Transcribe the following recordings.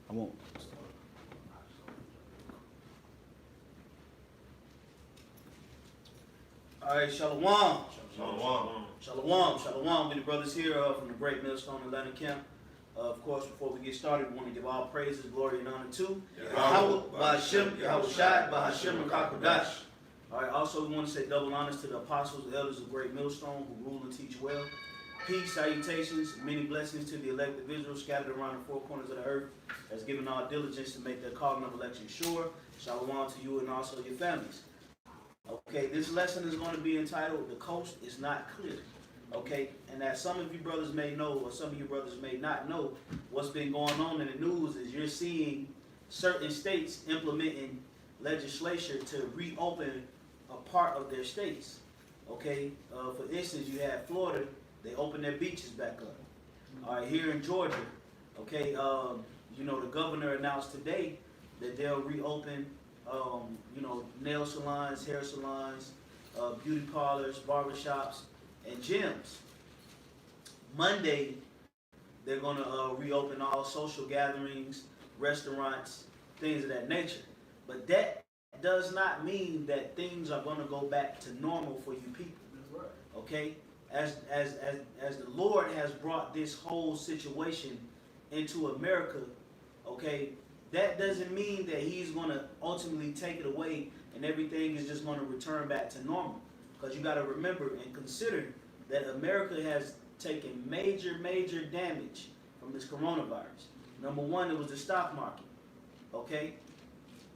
I won't. All right, Shalom. Shalom. We the brothers here from the Great Millstone Atlanta Camp. Of course, before we get started, we want to give all praises, glory, and honor to Yahweh, Ba'Hashem, Yahweh Shai, Ba'Hashem, and Kakodash. All right, also we want to say double honors to the apostles, the elders of Great Millstone, who rule and teach well. Peace, salutations, many blessings to the elect of Israel scattered around the four corners of the earth, that's given all diligence to make their calling of election sure. Shalom to you and also your families. Okay, this lesson is going to be entitled, The Coast is Not Clear. Okay, and as some of you brothers may know, or some of you brothers may not know, what's been going on in the news is you're seeing certain states implementing legislation to reopen a part of their states. Okay, for instance, you have Florida, they opened their beaches back up. All right, here in Georgia, okay, you know, the governor announced today that they'll reopen, you know, nail salons, hair salons, beauty parlors, barbershops, and gyms. Monday, they're going to reopen all social gatherings, restaurants, things of that nature. But that does not mean that things are going to go back to normal for you people. That's right. Okay? As the Lord has brought this whole situation into America, okay, that doesn't mean that He's going to ultimately take it away and everything is just going to return back to normal. Because you got to remember and consider that America has taken major damage from this coronavirus. Number one, it was the stock market. Okay?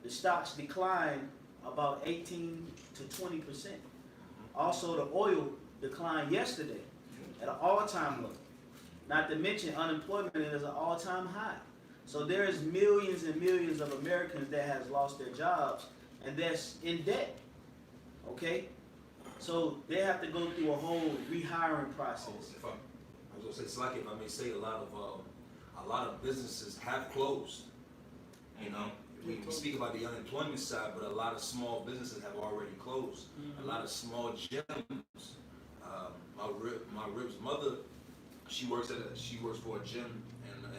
The stocks declined about 18 to 20%. Also, the oil declined yesterday at an all-time low. Not to mention unemployment is at an all-time high. So there's millions and millions of Americans that has lost their jobs and that's in debt. Okay? So they have to go through a whole rehiring process. I was gonna say, it's like if I may say, a lot of businesses have closed. You know, we speak about the unemployment side, but a lot of small businesses have already closed. A lot of small gyms. My Rib's mother, she works for a gym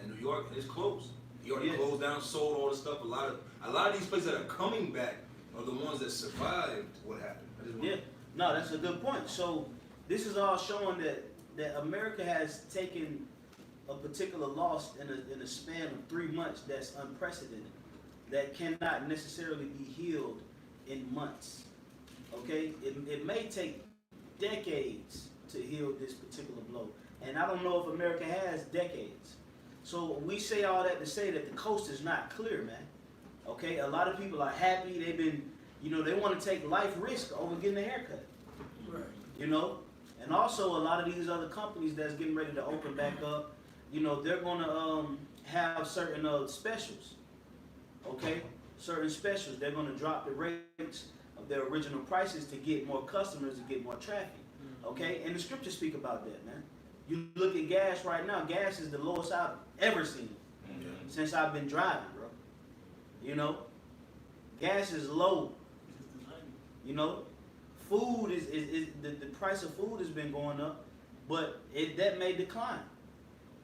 in New York, and it's closed. He already closed down, sold all the stuff. A lot of these places that are coming back are the ones that survived what happened. Yeah. No, that's a good point. So this is all showing that America has taken a particular loss in a span of 3 months that's unprecedented, that cannot necessarily be healed in months. Okay? It may take decades to heal this particular blow. And I don't know if America has decades. So we say all that to say that the coast is not clear, man. Okay? A lot of people are happy. They've been, you know, they want to take life risk over getting a haircut. Right. You know? And also a lot of these other companies that's getting ready to open back up, you know, they're going to have certain specials. Okay? Certain specials. They're going to drop the rates of their original prices to get more customers, to get more traffic. Okay? And the scriptures speak about that, man. You look at gas right now, gas is the lowest I've ever seen since I've been driving, bro. You know? Gas is low. You know? Food is the price of food has been going up, but that may decline.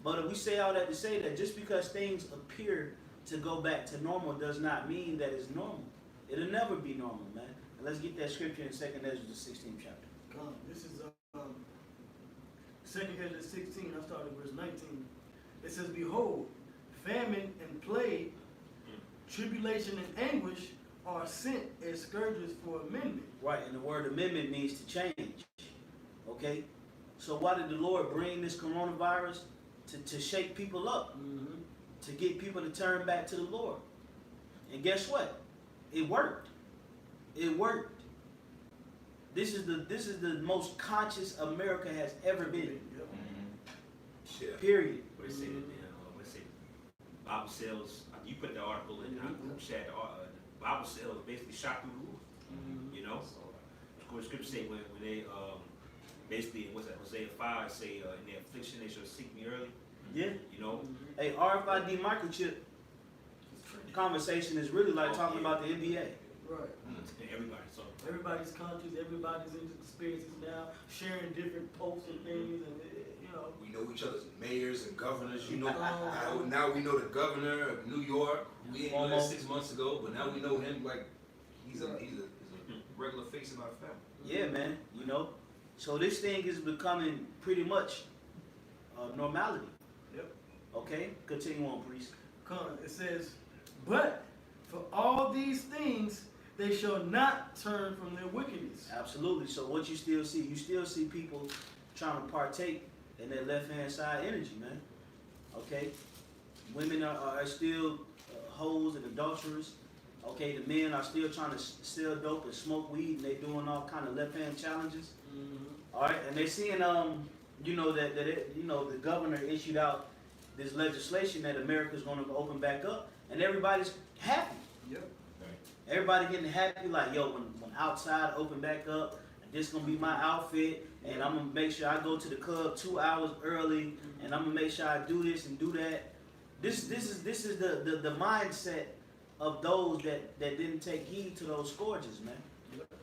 But we say all that to say that just because things appear to go back to normal does not mean that it's normal. It'll never be normal, man. And let's get that scripture in 2nd Ezra, the 16th chapter. This is 2nd Ezra 16, I started verse 19. It says, Behold, famine and plague, tribulation and anguish are sent as scourges for amendment. Right, and the word amendment means to change. Okay? So why did the Lord bring this coronavirus? To shake people up. To get people to turn back to the Lord. And guess what? It worked. It worked. This is the most conscious America has ever been. Period. What they say that let's say Bible sales. You put the article in our group chat. The Bible sales basically shot through the roof. You know, of course, scripture say when they basically what's that? Hosea 5 say in their affliction they shall seek me early. Yeah. You know. Hey, RFID microchip conversation is really like talking about the NBA. Right. Everybody. So everybody's conscious. Everybody's into experiences now, sharing different posts and things, and We know each other's mayors and governors. Now we know the governor of New York. We didn't know that 6 months ago, but now we know him like he's a regular face in our family. Yeah, man. So this thing is becoming pretty much normality. Yep. Okay, continue on, priest. It says, but for all these things they shall not turn from their wickedness. Absolutely. So what you still see people trying to partake in their left-hand side energy, man. Okay? Women are still hoes and adulterers. Okay? The men are still trying to sell dope and smoke weed, and they doing all kind of left-hand challenges. Mm-hmm. All right? And they seeing, the governor issued out this legislation that America's going to open back up, and everybody's happy. Yep. Everybody getting happy, like, yo, when outside open back up, this gonna be my outfit, and I'm gonna make sure I go to the club 2 hours early, and I'm gonna make sure I do this and do that. This is the mindset of those that didn't take heed to those scourges, man.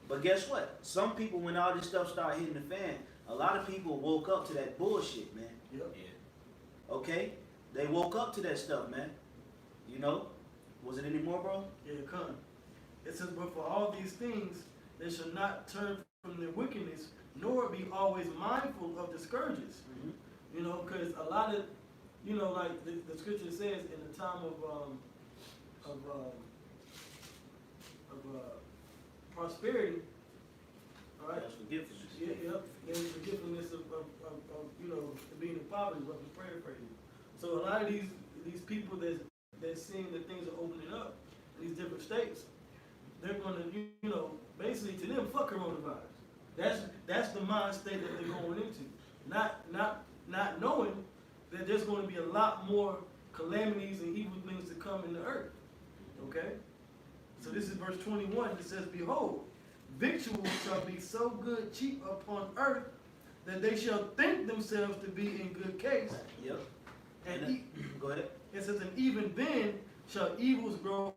But guess what? Some people, when all this stuff started hitting the fan, a lot of people woke up to that bullshit, man. Yep. Yeah. Okay? They woke up to that stuff, man. Was it any more, bro? Yeah, come. It says, but for all these things, they shall not turn from their wickedness, nor be always mindful of the scourges. Mm-hmm. Because a lot of, like the scripture says, in the time of prosperity, all right? That's forgiveness. Yep. There's forgiveness of being in poverty, but we're paraphrasing. So a lot of these people that's seeing that things are opening up in these different states, they're gonna, basically to them, fuck coronavirus. That's the mind state that they're going into. Not knowing that there's going to be a lot more calamities and evil things to come in the earth. Okay? So this is verse 21. It says, behold, victuals shall be so good cheap upon earth that they shall think themselves to be in good case. Yep. And Go ahead. it says, and even then shall evils grow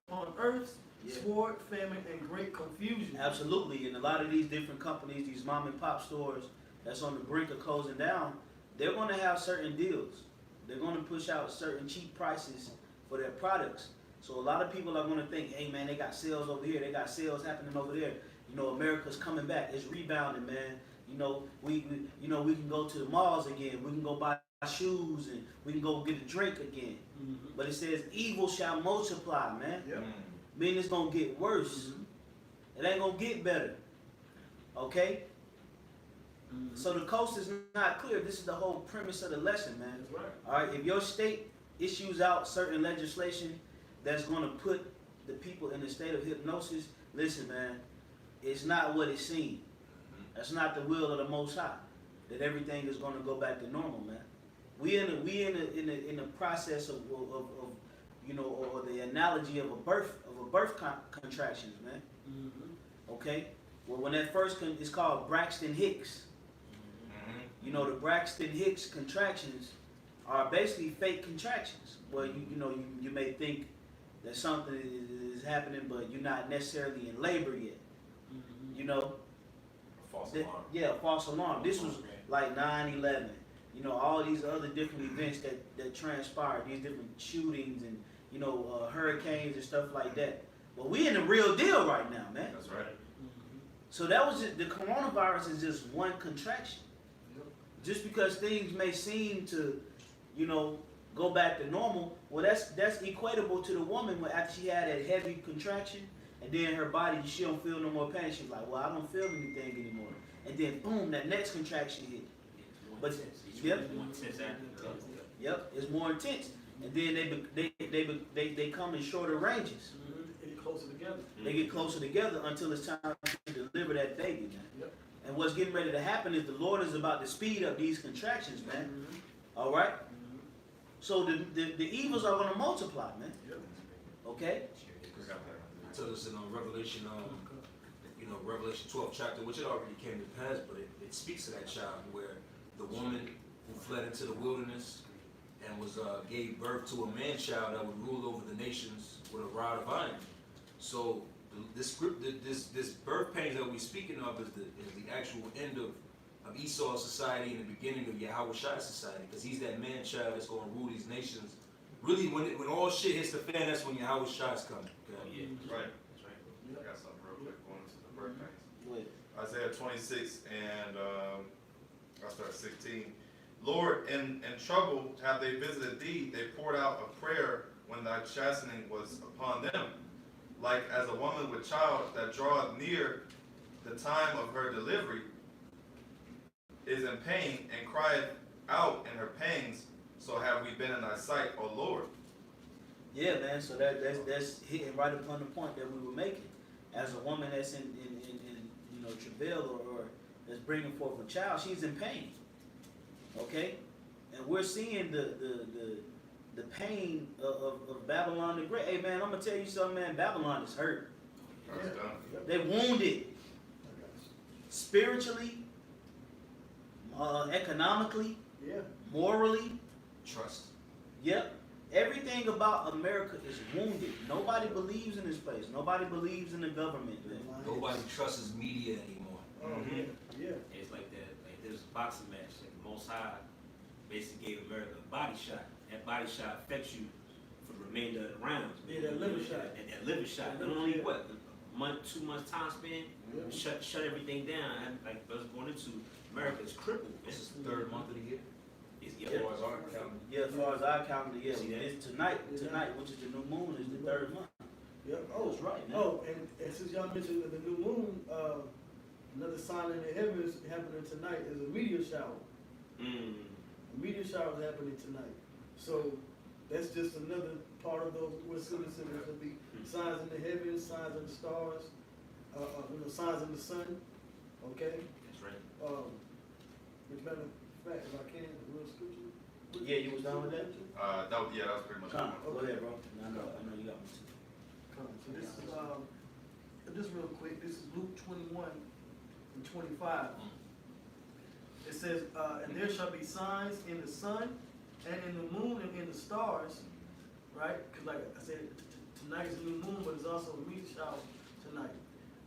upon earth, sword, famine, and great confusion. Absolutely. And a lot of these different companies, these mom and pop stores that's on the brink of closing down, they're going to have certain deals. They're going to push out certain cheap prices for their products. So a lot of people are going to think, hey man, they got sales over here, they got sales happening over there. America's coming back. It's rebounding, man. We can go to the malls again. We can go buy shoes and we can go get a drink again. Mm-hmm. But it says evil shall multiply, man. Yep. Meaning it's gonna get worse. Mm-hmm. It ain't gonna get better. Okay? Mm-hmm. So the coast is not clear. This is the whole premise of the lesson, man. That's right. Alright, if your state issues out certain legislation that's gonna put the people in a state of hypnosis, listen, man, it's not what it seems. That's not the will of the Most High. That everything is gonna go back to normal, man. We in the process of or the analogy of a birth contractions, man. Mm-hmm. Okay. Well, when that first it's called Braxton Hicks. The Braxton Hicks contractions are basically fake contractions. Well, you may think that something is happening, but you're not necessarily in labor yet. Mm-hmm. False alarm. Yeah, false alarm. This was like 9/11. All these other different events that transpired, these different shootings and hurricanes and stuff like that. But we in the real deal right now, man. That's right. Mm-hmm. So that was just, the coronavirus is just one contraction. Yep. Just because things may seem to, go back to normal, well, that's equatable to the woman when after she had that heavy contraction, and then her body, she don't feel no more pain. She's like, well, I don't feel anything anymore. And then boom, that next contraction hit. But yep, it's more intense. And then they come in shorter ranges. Mm-hmm. They get closer together. They get closer together until it's time to deliver that baby, man. Yep. And what's getting ready to happen is the Lord is about to speed up these contractions, man. Mm-hmm. All right? Mm-hmm. So the evils are going to multiply, man. Yep. Okay? It tells us in Revelation, Revelation 12 chapter, which it already came to pass, but it speaks to that child where the woman who fled into the wilderness and was gave birth to a man child that would rule over the nations with a rod of iron. So this birth pains that we're speaking of is the actual end of of Esau's society and the beginning of Yahweh's society, because he's that man child that's going to rule these nations. Really, when all shit hits the fan, that's when Yahweh's coming. Oh, Okay? yeah. That's right. That's right. I got something real quick going into the birthdays. Go ahead. Isaiah 26 and I'll start at 16. Lord, in trouble have they visited thee. They poured out a prayer when thy chastening was upon them. Like as a woman with child that draweth near the time of her delivery is in pain and crieth out in her pangs, so have we been in thy sight, O Lord. Yeah, man. So that's hitting right upon the point that we were making. As a woman that's in travail or that's bringing forth a child, she's in pain. Okay, and we're seeing the pain of Babylon the Great. Hey, man, I'm gonna tell you something, man. Babylon is hurt. That's done. They're wounded spiritually, economically, morally. Trust. Yep. Everything about America is wounded. Nobody believes in this place. Nobody believes in the government, man. Nobody trusts media anymore. Mhm. Yeah. It's like that. Like there's a boxing match. Like the Most High basically gave America a body shot. That body shot affects you for the remainder of the rounds. Yeah, that liver shot. And that liver shot. Not only what, a month, 2 months time span, shut everything down. And like I was going into, America is crippled. This is the third month of the year. It's, Yeah. yeah. Yeah, as far as our calendar, yeah. See that? It's tonight, which is the new moon, is the third month. Yep. That's right, man. Oh, and since y'all mentioned the new moon, another sign in the heavens happening tonight is a meteor shower. A meteor shower is happening tonight. So that's just another part of those what's going to be signs in the heavens, signs in the stars, signs in the sun. Okay. That's right. Which matter of fact, if I can, the real scripture. Yeah, you was done with that? That was pretty much Come, it. go ahead, bro. I know you got me too. So this is just real quick. This is Luke 21 and 25. It says, and there shall be signs in the sun and in the moon and in the stars, right? Because like I said, tonight is a new moon, but it's also a meteor shower tonight.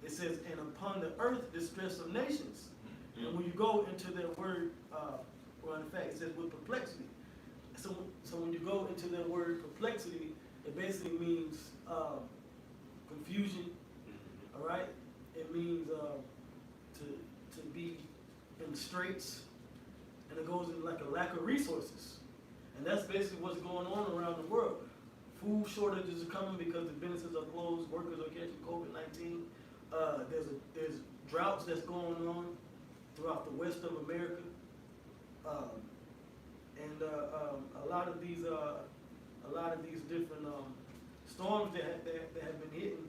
It says, and upon the earth distress of nations. And when you go into that word, well, in fact, it says with perplexity. So when you go into that word perplexity, it basically means confusion. All right, it means to be in straits, and it goes in like a lack of resources, and that's basically what's going on around the world. Food shortages are coming because the businesses are closed, workers are catching COVID-19. There's droughts that's going on throughout the west of America, and a lot of these different storms that have been hitting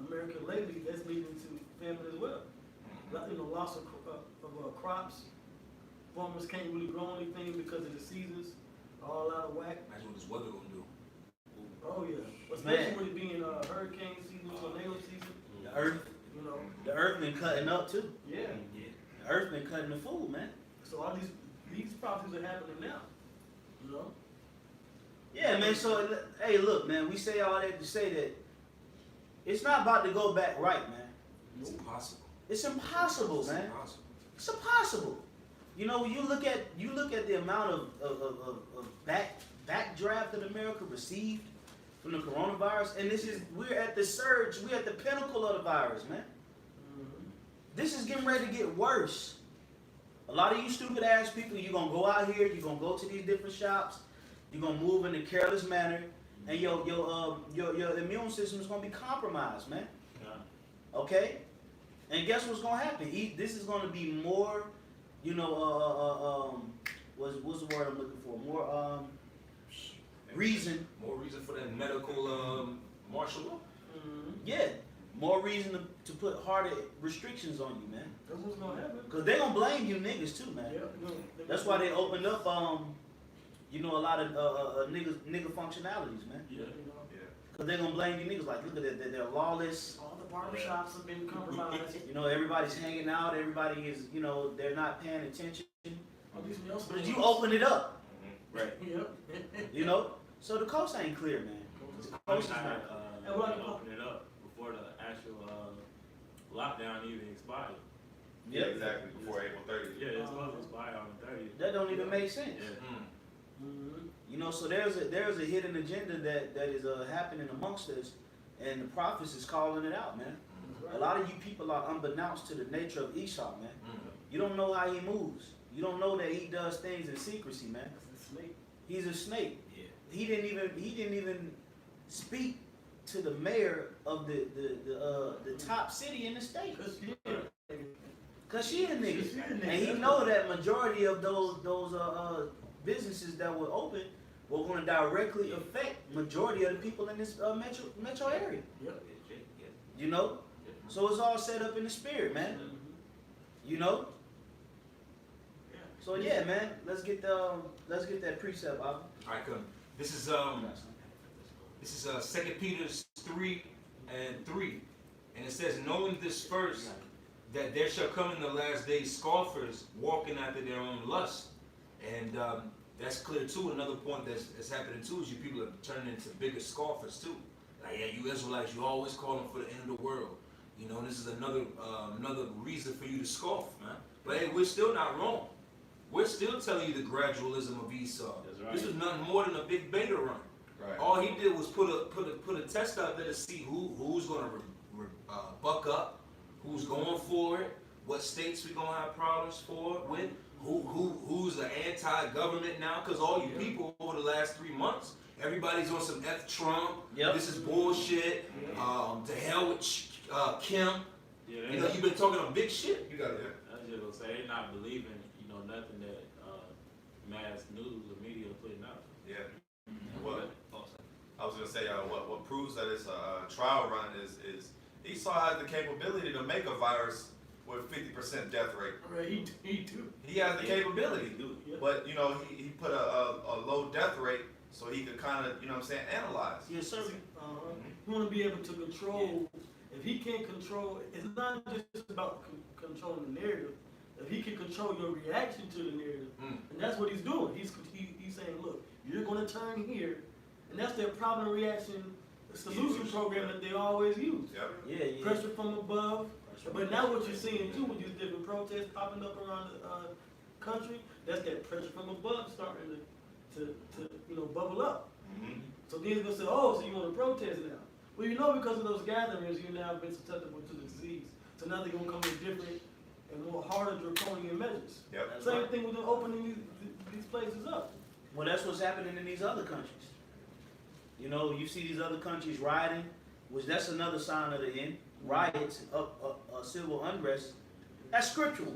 America lately, that's leading to famine as well. Loss of crops. Farmers can't really grow anything because of the seasons are all out of whack. That's what this weather gonna do. Oh yeah, especially with it being hurricane season, tornado season. The earth, the earth been cutting up too. Yeah. Yeah. The earth been cutting the food, man. So all these problems are happening now. Yeah, man. So hey, look, man. We say all that to say that it's not about to go back right, man. It's impossible. It's impossible, It's man. impossible. It's impossible. When you look at the amount of backdraft that America received from the coronavirus, and we're at the surge, we're at the pinnacle of the virus, man. This is getting ready to get worse. A lot of you stupid ass people, you're gonna go out here, you're gonna go to these different shops, you're gonna move in a careless manner, and your immune system is gonna be compromised, man. Okay? And guess what's gonna happen? This is gonna be more, what's the word I'm looking for? More reason. More reason for that medical martial law. Yeah. More reason to put harder restrictions on you, man. That's what's gonna happen. Cause they're gonna blame you niggas too, man. That's why they opened up, a lot of nigga functionalities, man. Yeah. Cause they're gonna blame you niggas like, look at it, they're lawless. All the barbershops have been compromised. Everybody's hanging out. Everybody is, they're not paying attention. But you But open it up, Right. Yep. So the coast ain't clear, man. The coast is not. Open it up before the actual lockdown even expired. Yeah, exactly, before April 30th. Yeah, it's supposed to expire on the 30th. That don't even make sense. Yeah. Mm-hmm. You know, so there's a hidden agenda that is happening amongst us, and the prophets is calling it out, man. A lot of you people are unbeknownst to the nature of Esau, man. You don't know how he moves. You don't know that he does things in secrecy, man. That's a snake. He's a snake. Yeah. He didn't even speak to the mayor of the top city in the state. Cause she a nigga. And he know that majority of those businesses that were open were going to directly affect majority of the people in this metro area. Yep. You know, so it's all set up in the spirit, man. You know. So yeah, man, let's get that precept out. All right, come. This is 2 Peter 3:3, and it says, knowing this first, that there shall come in the last days scoffers walking after their own lust, and that's clear too. Another point that's happening too is you people are turning into bigger scoffers too. Like, yeah, you Israelites, you always calling for the end of the world. You know, this is another reason for you to scoff, man. But hey, we're still not wrong. We're still telling you the gradualism of Esau. That's right. This was nothing more than a big beta run. Right. All he did was put a test out there to see who's going to buck up, who's going for it, what states we're going to have problems with, who's the anti-government now. Because all you people over the last 3 months, everybody's on some F Trump. Yep. This is bullshit. To hell with Kim. Yeah, You know, you've been talking a big shit. You got it. I was just gonna say they're not believing, nothing that mass news or media are putting out. Yeah. Well, I was gonna say what proves that it's a trial run is Esau has the capability to make a virus with 50% death rate. Right, he do. He has the capability, Yeah. but he put a low death rate so he could kind of analyze. Yes, sir. You want to be able to control. If he can't control, it's not just about controlling the narrative. If he can control your reaction to the narrative, and that's what he's doing. He's saying, look, you're going to turn here, and that's their problem reaction solution program that they always use. Yep. Yeah. Pressure from above. But now what you're seeing too with these different protests popping up around the country, that's that pressure from above starting to bubble up. So then you're gonna say, oh, so you want to protest now? Well, because of those gatherings, you've now been susceptible to the disease. So now they're gonna come with different and more harder draconian measures. Yep. Same thing with them opening these places up. Well, that's what's happening in these other countries. You see these other countries rioting, which that's another sign of the end. Riots, civil unrest. That's scriptural.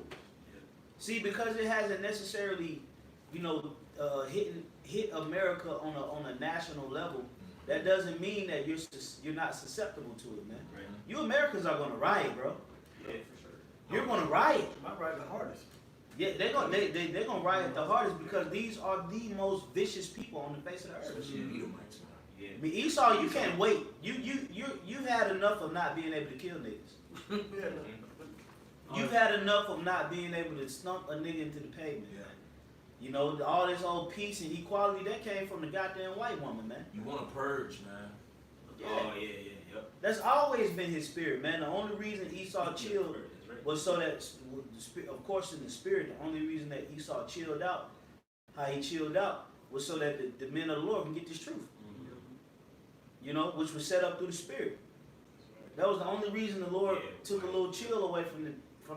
See, because it hasn't necessarily, hit America on a national level. That doesn't mean that you're not susceptible to it, man. Right. You Americans are gonna riot, bro. Yeah, for sure. You're gonna riot. Might ride the hardest. Yeah, they're gonna riot the hardest because these are the most vicious people on the face of the earth. Especially the Edomites, man. Yeah. I mean, Esau, you can't wait. You've had enough of not being able to kill niggas. You've had enough of not being able to stump a nigga into the pavement. Yeah. All this old peace and equality that came from the goddamn white woman, man. You want to purge, man. Yeah. Oh yeah, yep. That's always been his spirit, man. The only reason Esau chilled That's right. was so that, of course, in the spirit, the only reason that Esau chilled out, how he chilled out, was so that the men of the Lord can get this truth. Which was set up through the spirit. That was the only reason the Lord took a little chill away from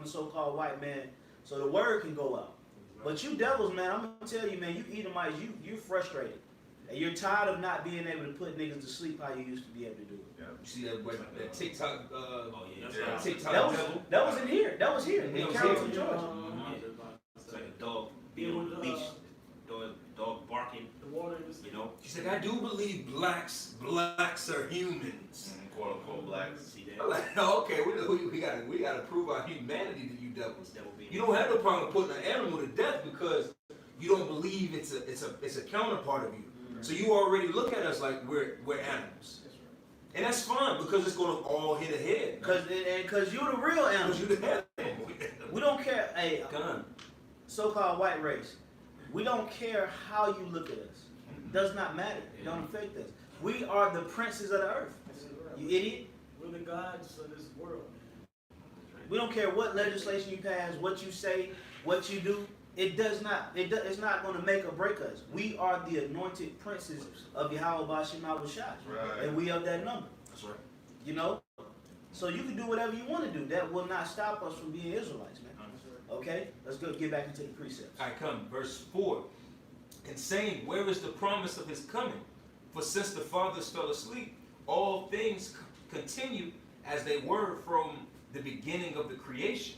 the so-called white man, so the word can go out. But you devils, man, I'm gonna tell you, man, you Edomites, you're frustrated. And you're tired of not being able to put niggas to sleep how you used to be able to do it. Yeah. You see that TikTok, Oh yeah. Yeah. TikTok That devil? was in here. That was here in Carrollton, Georgia. Mm-hmm. It's like a dog being on the beach, dog barking. The water in the She said, I do believe blacks are humans. Quote unquote blacks. See I'm that? like, okay, we gotta prove our humanity to you devils. Devil being. You don't have no problem putting an animal to death because you don't believe it's a counterpart of you. So you already look at us like we're animals. And that's fine because it's gonna all hit a head. Because you're the real animal. Because you the animal. We don't care. Hey, Gun. so-called white race. We don't care how you look at us. Does not matter. It don't affect us. We are the princes of the earth. You idiot. We're the gods of this world. We don't care what legislation you pass, what you say, what you do. It does not. It's not going to make or break us. We are the anointed princes of Yahweh Bashim Shai, Right. and we of that number. That's right. You know, so you can do whatever you want to do. That will not stop us from being Israelites, man. Okay, let's go get back into the precepts. All right, come, verse 4. And saying, where is the promise of his coming? For since the fathers fell asleep, all things continue as they were from the beginning of the creation.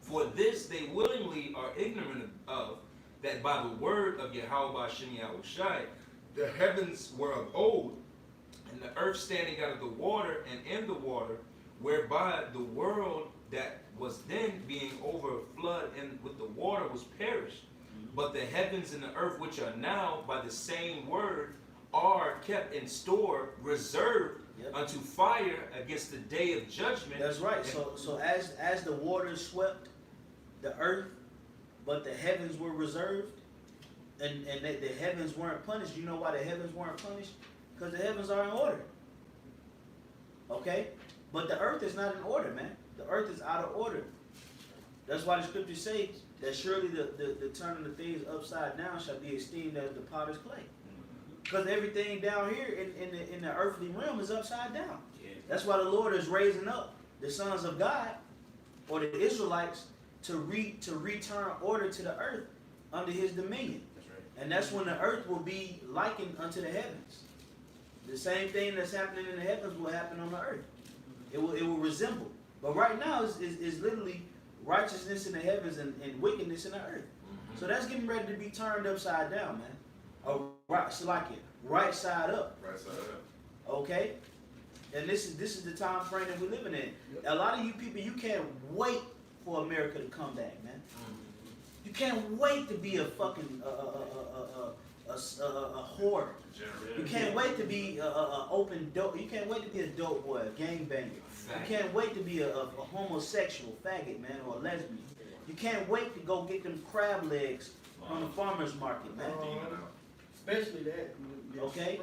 For this they willingly are ignorant of, that by the word of Yahweh Bashim Yahushai, the heavens were of old, and the earth standing out of the water and in the water, whereby the world that was then being over flood and with the water was perished. But the heavens and the earth, which are now by the same word, are kept in store, reserved unto fire against the day of judgment. That's right. So as the waters swept the earth, but the heavens were reserved, and the heavens weren't punished. You know why the heavens weren't punished? Because the heavens are in order. Okay? But the earth is not in order, man. The earth is out of order. That's why the scriptures say that surely the turning of things upside down shall be esteemed as the potter's clay. Because everything down here in the earthly realm is upside down. That's why the Lord is raising up the sons of God, or the Israelites, to return order to the earth under his dominion. That's right. And that's when the earth will be likened unto the heavens. The same thing that's happening in the heavens will happen on the earth. It will resemble. But right now is literally righteousness in the heavens and wickedness in the earth. So that's getting ready to be turned upside down, man. Right side up. Right side up. Okay? And this is the time frame that we're living in. A lot of you people, you can't wait for America to come back, man. You can't wait to be a fucking a whore. You can't wait to be a open dope. You can't wait to be a dope boy, a gangbanger. You can't wait to be a homosexual faggot, man, or a lesbian. You can't wait to go get them crab legs from the farmer's market, man. Especially that. Okay?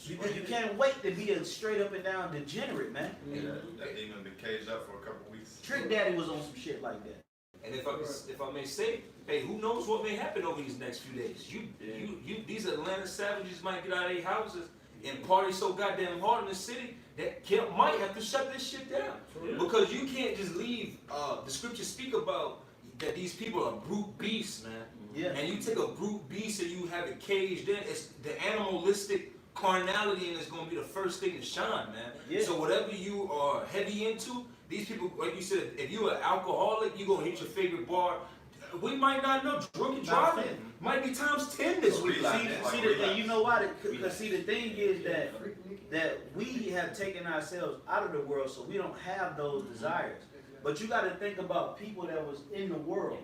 You can't wait to be a straight up and down degenerate, man. Yeah, that demon been caged up for a couple weeks. Trick Daddy was on some shit like that. And if I may say, hey, who knows what may happen over these next few days? These Atlanta savages might get out of their houses and party so goddamn hard in the city that might have to shut this shit down. Because you can't just leave. The scriptures speak about that these people are brute beasts, man. Yeah. And you take a brute beast and you have it caged in. It's the animalistic carnality, and it's going to be the first thing to shine, man. Yeah. So whatever you are heavy into, these people, like you said, if you're an alcoholic, you're going to hit your favorite bar. We might not know. Drunk and driving might be times 10 this week. See the thing, you know why? Because see, the thing is that we have taken ourselves out of the world, so we don't have those desires. But you got to think about people that was in the world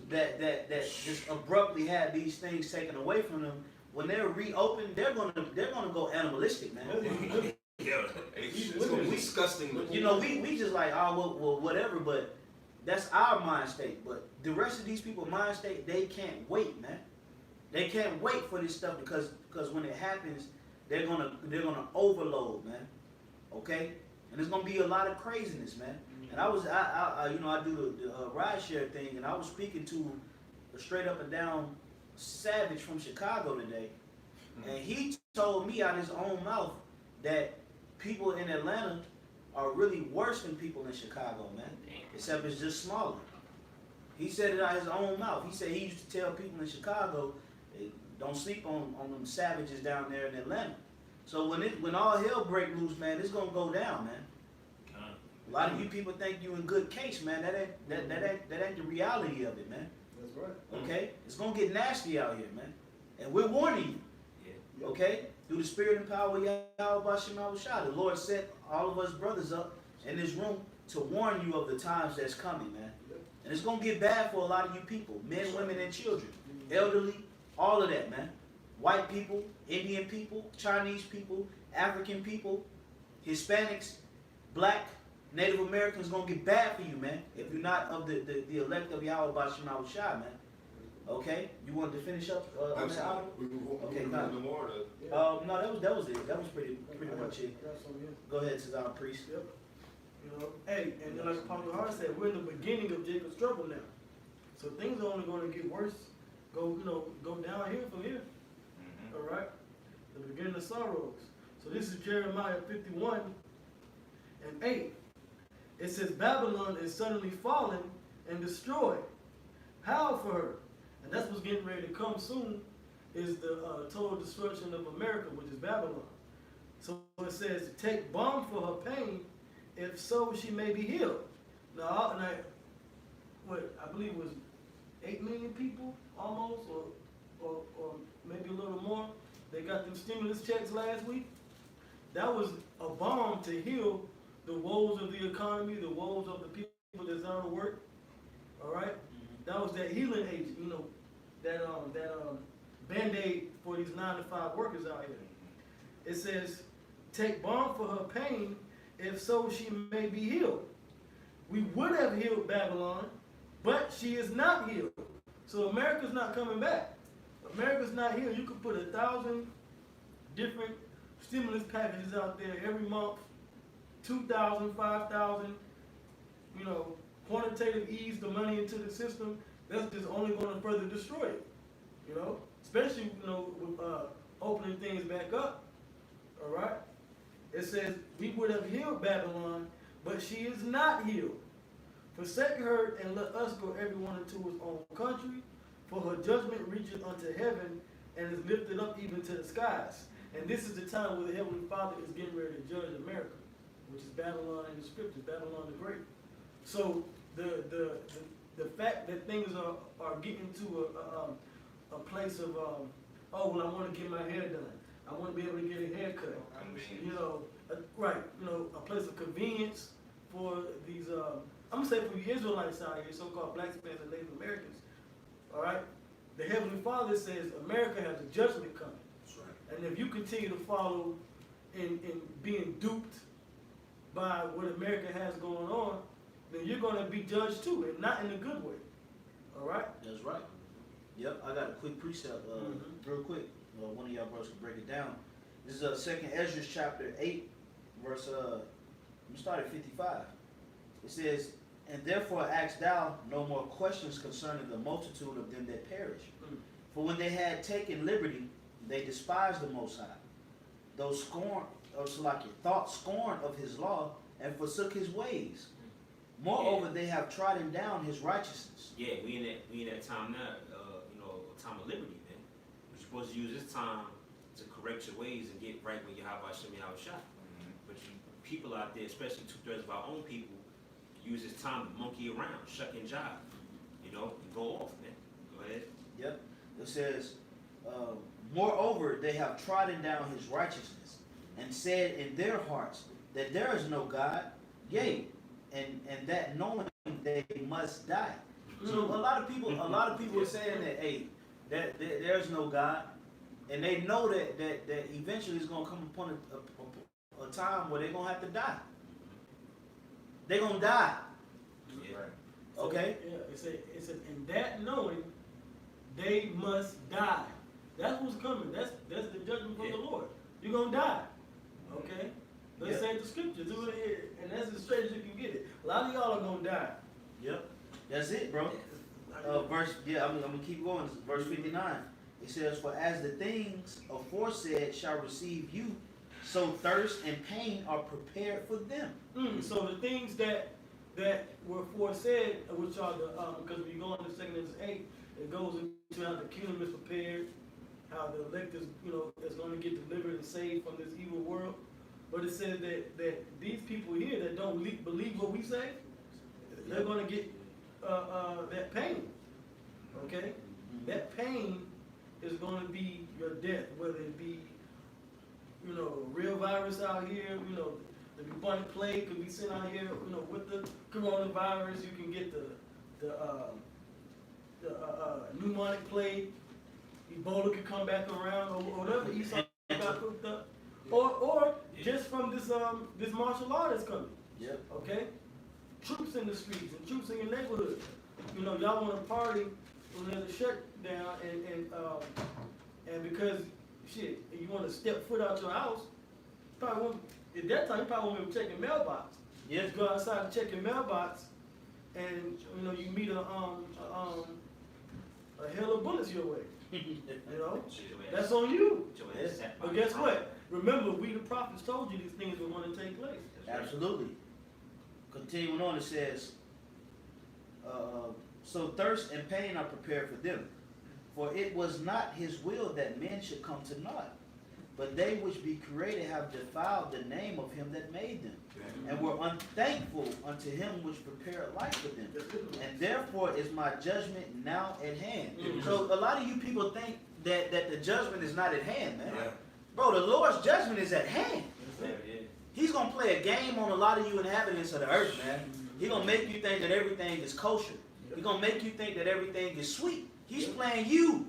that just abruptly had these things taken away from them. When they're reopened, they're gonna go animalistic, man. It's going to be disgusting. You know, we just like, oh, well, whatever, but that's our mind state. But the rest of these people's mind state, they can't wait, man. They can't wait for this stuff because when it happens, they're gonna overload, man. Okay, and there's gonna be a lot of craziness, man. And I do the rideshare thing, and I was speaking to a straight up and down savage from Chicago today, and he told me out of his own mouth that people in Atlanta are really worse than people in Chicago, man. Except it's just smaller. He said it out of his own mouth. He said he used to tell people in Chicago, hey, don't sleep on them savages down there in Atlanta. So when all hell break loose, man, it's gonna go down, man. A lot of you people think you in good case, man. That ain't the reality of it, man. That's right. Okay? It's gonna get nasty out here, man. And we're warning you. Okay? Through the spirit and power of Yahweh Bashim Yahushua, the Lord set all of us brothers up in this room to warn you of the times that's coming, man. And it's gonna get bad for a lot of you people, men, women, and children, elderly, all of that, man. White people, Indian people, Chinese people, African people, Hispanics, black, Native Americans, gonna get bad for you, man. If you're not of the elect of Yahweh Bashim Yahushua, man. Okay, you wanted to finish up on that album? Okay, no, that was it. That was pretty much it. Go ahead, Cesar Priest. Yep. You know, hey, and then like Apostle Hart said, we're in the beginning of Jacob's trouble now. So things are only going to get worse. Go downhill from here. Mhm. All right, the beginning of sorrows. So this is Jeremiah 51:8. It says, Babylon is suddenly fallen and destroyed. Howl for her. And that's what's getting ready to come soon, is the total destruction of America, which is Babylon. So it says, take balm for her pain, if so she may be healed. Now, I believe it was 8 million people almost, or maybe a little more. They got them stimulus checks last week. That was a balm to heal the woes of the economy, the woes of the people that's out of work. All right, that was that healing agent. You know, that Band-Aid for these 9-to-5 workers out here. It says, take balm for her pain, if so she may be healed. We would have healed Babylon, but she is not healed. So America's not coming back. America's not healed. You could put 1,000 different stimulus packages out there every month, 2,000, 5,000, you know, quantitative ease the money into the system. That's just only going to further destroy it, you know, especially, you know, with opening things back up. All right. It says, we would have healed Babylon, but she is not healed. Forsake her and let us go every one into his own country, for her judgment reaches unto heaven and is lifted up even to the skies. And this is the time where the Heavenly Father is getting ready to judge America, which is Babylon in the scriptures, Babylon the Great. So the fact that things are getting to a place of, oh, well, I want to get my hair done. I want to be able to get a haircut. You know, right, you know, a place of convenience for these, I'm going to say for you Israelites out here, so-called blacks, Hispanics, and Native Americans. All right? The Heavenly Father says America has a judgment coming. That's right. And if you continue to follow in being duped by what America has going on, then you're going to be judged too, and not in a good way. All right? That's right. Yep, I got a quick precept, real quick. One of y'all brothers can break it down. This is 2nd Ezra chapter 8, verse, we start at 55. It says, and therefore ask thou no more questions concerning the multitude of them that perish. For when they had taken liberty, they despised the Most High. Those thought scorn of his law and forsook his ways. Moreover, they have trodden down his righteousness. Yeah, we in that time now, you know, a time of liberty, man. You're supposed to use this time to correct your ways and get right with Yahweh Hashem Yahushua. But you people out there, especially 2/3 of our own people, use this time to monkey around, shuck and jive, you know, and go off, man. Go ahead. Yep. It says, moreover, they have trodden down his righteousness and said in their hearts that there is no God, yea, and that knowing they must die. So a lot of people are saying that, hey, that there's no God, and they know that eventually it's gonna come upon a time where they're gonna have to die. They're gonna die. Yeah. Okay? Yeah, it says, in that knowing, they must die. That's what's coming. That's the judgment from the Lord. You're gonna die. Okay? Let's say the scripture. Do it here. And that's as straight as you can get it. A lot of y'all are gonna die. Yep. That's it, bro. I'm gonna keep going. Verse 59. It says, for as the things aforesaid shall receive you, so thirst and pain are prepared for them. So the things that were foresaid, which are the because when you go into 2nd Ezra 8, it goes into how the kingdom is prepared, how the elect is, you know, is going to get delivered and saved from this evil world. But it says that these people here that don't believe what we say, they're going to get that pain. Okay, that pain is going to be your death, whether it be, you know, real virus out here, you know, the bubonic plague could be sent out here, you know, with the coronavirus. You can get the pneumonic plague. Ebola could come back around, or whatever Esau got cooked up, or just from this martial law that's coming. Yep. Okay, troops in the streets and troops in your neighborhood. You know, y'all want to party when there's a shutdown, and because shit, you want to step foot out your house, probably won't, at that time you probably won't even check your mailbox. Yeah. You go outside and check your mailbox, and you know you meet a hail of bullets your way. You know, that's on you. But guess what? Remember, we the prophets told you these things were going to take place. Absolutely. Continuing on, it says, so thirst and pain are prepared for them. For it was not his will that men should come to naught, but they which be created have defiled the name of him that made them, and were unthankful unto him which prepared life for them. And therefore is my judgment now at hand. So a lot of you people think that the judgment is not at hand, man. Yeah. Bro, the Lord's judgment is at hand. He's going to play a game on a lot of you inhabitants of the earth, man. He's going to make you think that everything is kosher. He's going to make you think that everything is sweet. He's playing you.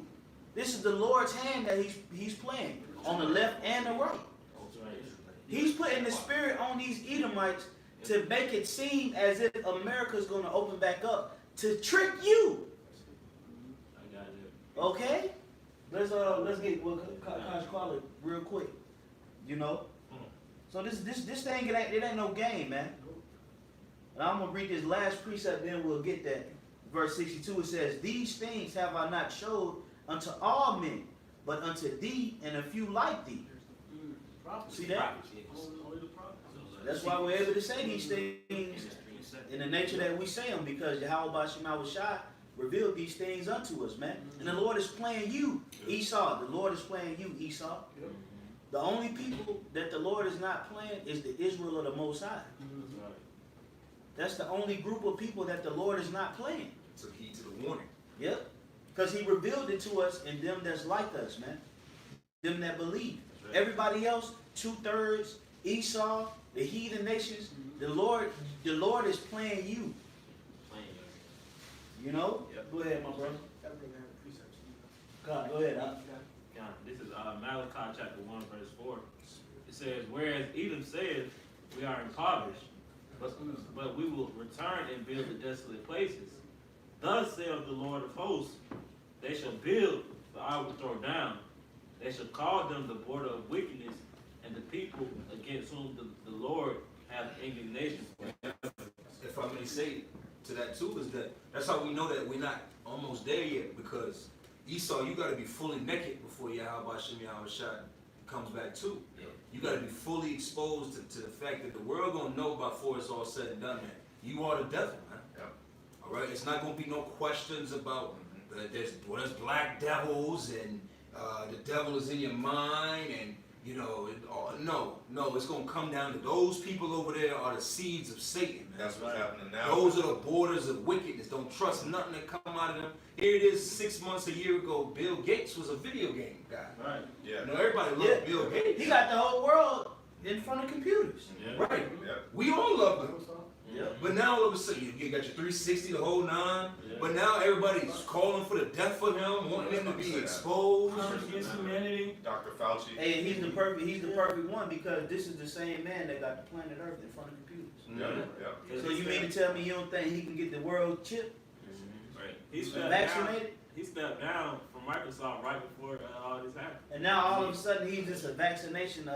This is the Lord's hand that he's playing on the left and the right. He's putting the spirit on these Edomites to make it seem as if America's going to open back up to trick you. I got it. Okay? Let's get College real quick. You know? So this thing, it ain't no game, man. And I'm gonna read this last precept, then we'll get that. Verse 62, it says, these things have I not showed unto all men, but unto thee and a few like thee. See that? That's why we're able to say these things in the nature that we say them, because Yahweh Shema Shai revealed these things unto us, man. And the Lord is playing you, Esau. The Lord is playing you, Esau. The only people that the Lord is not playing is the Israel of the Most High. That's the only group of people that the Lord is not playing. Took heed to the warning. Yep. Because he revealed it to us in them that's like us, man. Them that believe. Everybody else, 2/3, Esau, the heathen nations, the Lord is playing you. You know? Yep. Go ahead, my brother. God, go ahead. This is Malachi chapter 1, verse 4. It says, whereas Edom says, we are impoverished, but we will return and build the desolate places. Thus saith the Lord of hosts, they shall build, but I will throw down. They shall call them the border of wickedness, and the people against whom the Lord hath indignation for. If I may say to that too, is that that's how we know that we're not almost there yet, because Esau, you got to be fully naked before Yahweh Shem Yahweh Shai comes back too. Yeah. You got to be fully exposed to the fact that the world gonna know before it's all said and done, man. You are the devil, man. Yep. All right, it's not gonna be no questions about there's black devils and the devil is in your mind, and you know, no, it's gonna come down to those people over there are the seeds of Satan, man. That's what's happening now. Those are the borders of wickedness. Don't trust nothing that come out of them. Here it is, 6 months, a year ago, Bill Gates was a video game guy. Right. Yeah. You know, everybody loved Bill Gates. He got the whole world in front of computers. Yeah. Right. Yep. We all love him. Yeah. But now all of a sudden, you got your 360, the whole nine. Yeah. But now everybody's calling for the death of him, wanting him to be exposed. Against humanity. Dr. Fauci. Hey, he's the perfect one, because this is the same man that got the planet Earth in front of computers. Yep. Yep. So you mean to tell me you don't think he can get the world chip Right. He stepped down. vaccinated? He stepped down from Microsoft right before all this happened. And now all of a sudden he's just a vaccination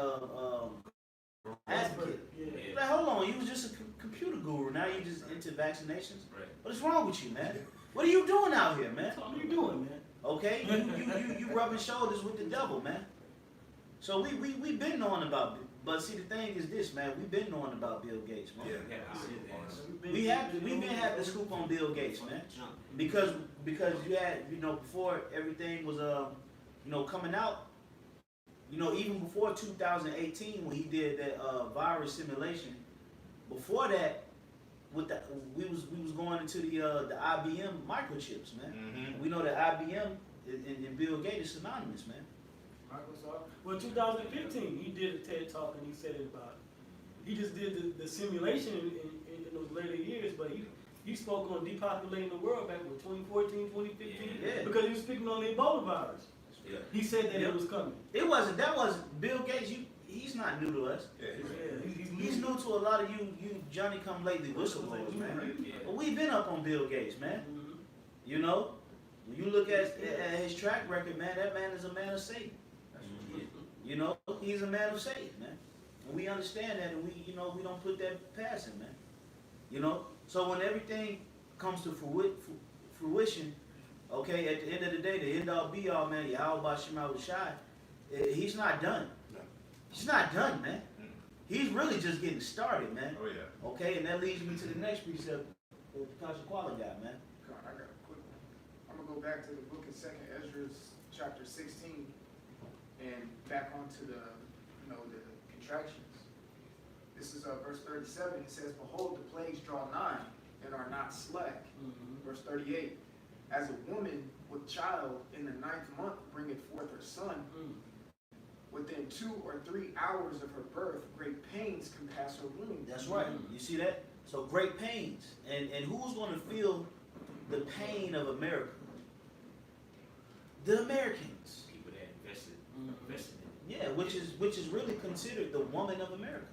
advocate. Yeah. Like, hold on, you was just a computer guru. Now you just into vaccinations. Right. What's wrong with you, man? What are you doing out here, man? What are you doing, man? Okay, you rubbing shoulders with the devil, man. So we been knowing about it. But see, the thing is this, man. We've been knowing about Bill Gates, man. Yeah. We've been having the scoop on Bill Gates, man. Because you had, you know, before everything was coming out, you know, even before 2018 when he did that virus simulation, before that, we was going into the IBM microchips, man. Mm-hmm. We know that IBM and Bill Gates is synonymous, man. Microsoft. Well, 2015, he did a TED talk and he said it about. He just did the simulation in those later years, but he spoke on depopulating the world back in 2014, 2015, Yeah. because he was speaking on the Ebola virus. Yeah. He said that Yep. it was coming. That wasn't Bill Gates. He's not new to us. Yeah. He's new to a lot of you Johnny come lately whistleblowers, man. But we've been up on Bill Gates, man. Mhm. You know, when you look at his track record, man, that man is a man of Satan. You know, he's a man of Satan, man. And we understand that, and we don't put that past him, man. You know? So when everything comes to fruition, okay, at the end of the day, the end all be all, man, Yahweh Shema Shai, he's not done. No. He's not done, man. He's really just getting started, man. Oh, yeah. Okay, and that leads me to the next precept that Pastor Quala got, man. God, I got a quick one. I'm gonna go back to the book of 2nd Ezra, chapter 16, and back onto the contractions. This is verse 37. It says, "Behold, the plagues draw nigh and are not slack." Verse 38. "As a woman with child in the 9th month bringeth forth her son, within 2 or 3 hours of her birth, great pains compass her womb." That's right. You see that? So great pains. And who's going to feel the pain of America? The Americans. People that invested in it. Yeah, which is really considered the woman of America.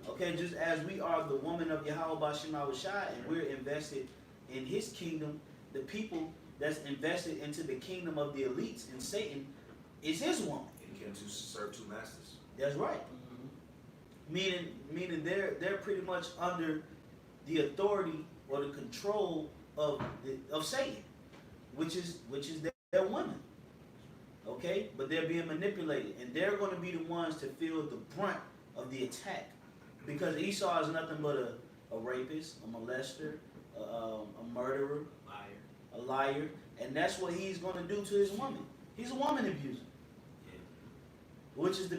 Okay, just as we are the woman of Yahweh Shema Shai, and we're invested in his kingdom, the people that's invested into the kingdom of the elites and Satan is his woman. And he came to serve two masters. That's right. Meaning they're pretty much under the authority or the control of Satan, which is their women. Okay, but they're being manipulated, and they're going to be the ones to feel the brunt of the attack, because Esau is nothing but a rapist, a molester, a murderer, a liar, and that's what he's going to do to his woman. He's a woman abuser, which is the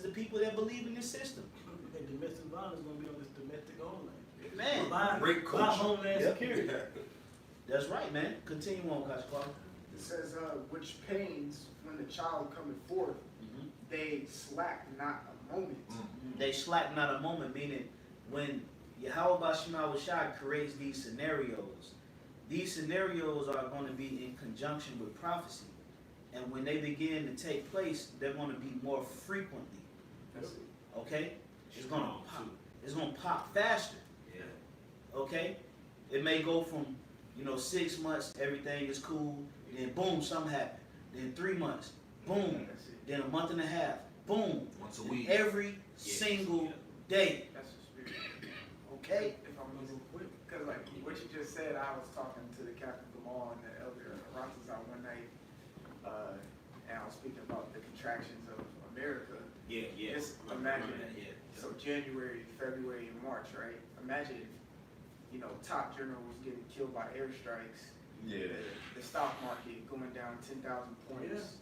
people that believe in this system. And domestic violence is going to be on this domestic homeland. Man, Great By coach. homeland Yep. security. that's right, man. Continue on, Pastor Clark. It says, "Which pains, when the child cometh forth, they slack not a moment." They slack not a moment, meaning when Yahweh Shema Shai creates these scenarios are going to be in conjunction with prophecy. And when they begin to take place, they're going to be more frequently. That's it. Okay? It's going to Strong, pop. too. It's going to pop faster. Yeah. Okay? It may go from, 6 months, everything is cool, then boom, something happened. Then 3 months, boom. That's it. Then a month and a half, boom. Once a week. Every single day. That's the spirit. Okay? If I'm gonna go quick, because like what you just said, I was talking to the Captain Gamal and the Elder Rosses out one night, and I was speaking about the contractions of America. Yeah. Just I imagine remember it. that, yeah. So January, February, and March, right? Imagine if, top generals getting killed by airstrikes. Yeah. The stock market going down 10,000 points.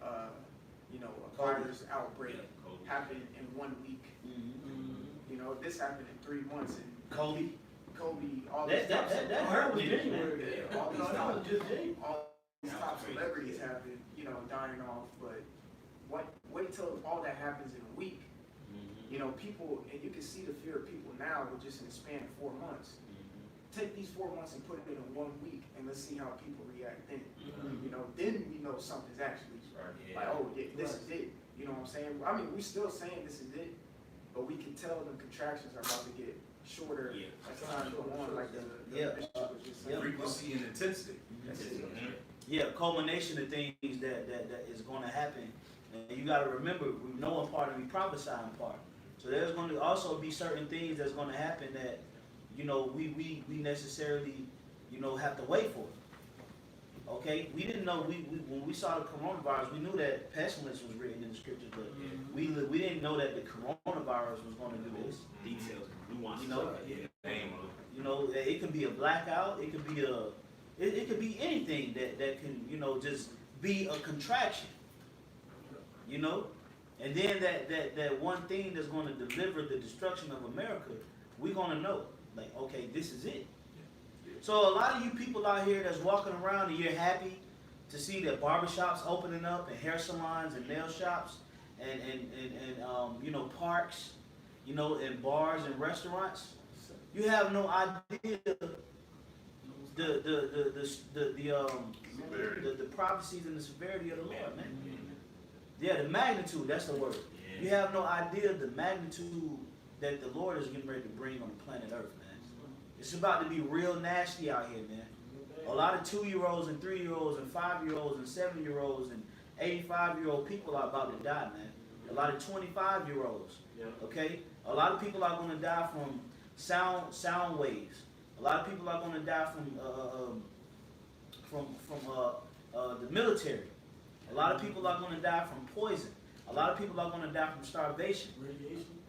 A virus outbreak Yeah, Kobe. happened in 1 week. This happened in 3 months, and Kobe. all That these top hurt me. January. Yeah, all these No, that top- was just January. all these top celebrities have been, dying off, but wait till all that happens in a week. People, and you can see the fear of people now with just in the span of 4 months. Take these 4 months and put it in 1 week, and let's see how people react then. Then we know something's actually like, oh, yeah, this is it. You know what I'm saying? I mean, we still saying this is it, but we can tell the contractions are about to get shorter as time go on, like the bishop was just saying. Frequency and intensity. That's it. Yeah, culmination of things that is going to happen. And you got to remember, we know in part and we prophesy in part. So there's going to also be certain things that's going to happen that, we necessarily, have to wait for. Okay, we didn't know, when we saw the coronavirus, we knew that pestilence was written in the scriptures, but we didn't know that the coronavirus was going to do this. Details, nuances. Pain. It could be a blackout, it could be it could be anything that can, just be a contraction. And then that one thing that's going to deliver the destruction of America, we're going to know, like, okay, this is it. So a lot of you people out here that's walking around and you're happy to see that barbershops opening up and hair salons and nail shops and parks, and bars and restaurants. You have no idea the prophecies and the severity of the Lord, man. Yeah, the magnitude, that's the word. You have no idea the magnitude that the Lord is getting ready to bring on the planet Earth, man. It's about to be real nasty out here, man. A lot of 2-year-olds and 3-year-olds and 5-year-olds and 7-year-olds and 85-year-old people are about to die, man. A lot of 25-year-olds, okay? A lot of people are going to die sound waves. A lot of people are going to die from the military. A lot of people are going to die from poison. A lot of people are going to die from starvation.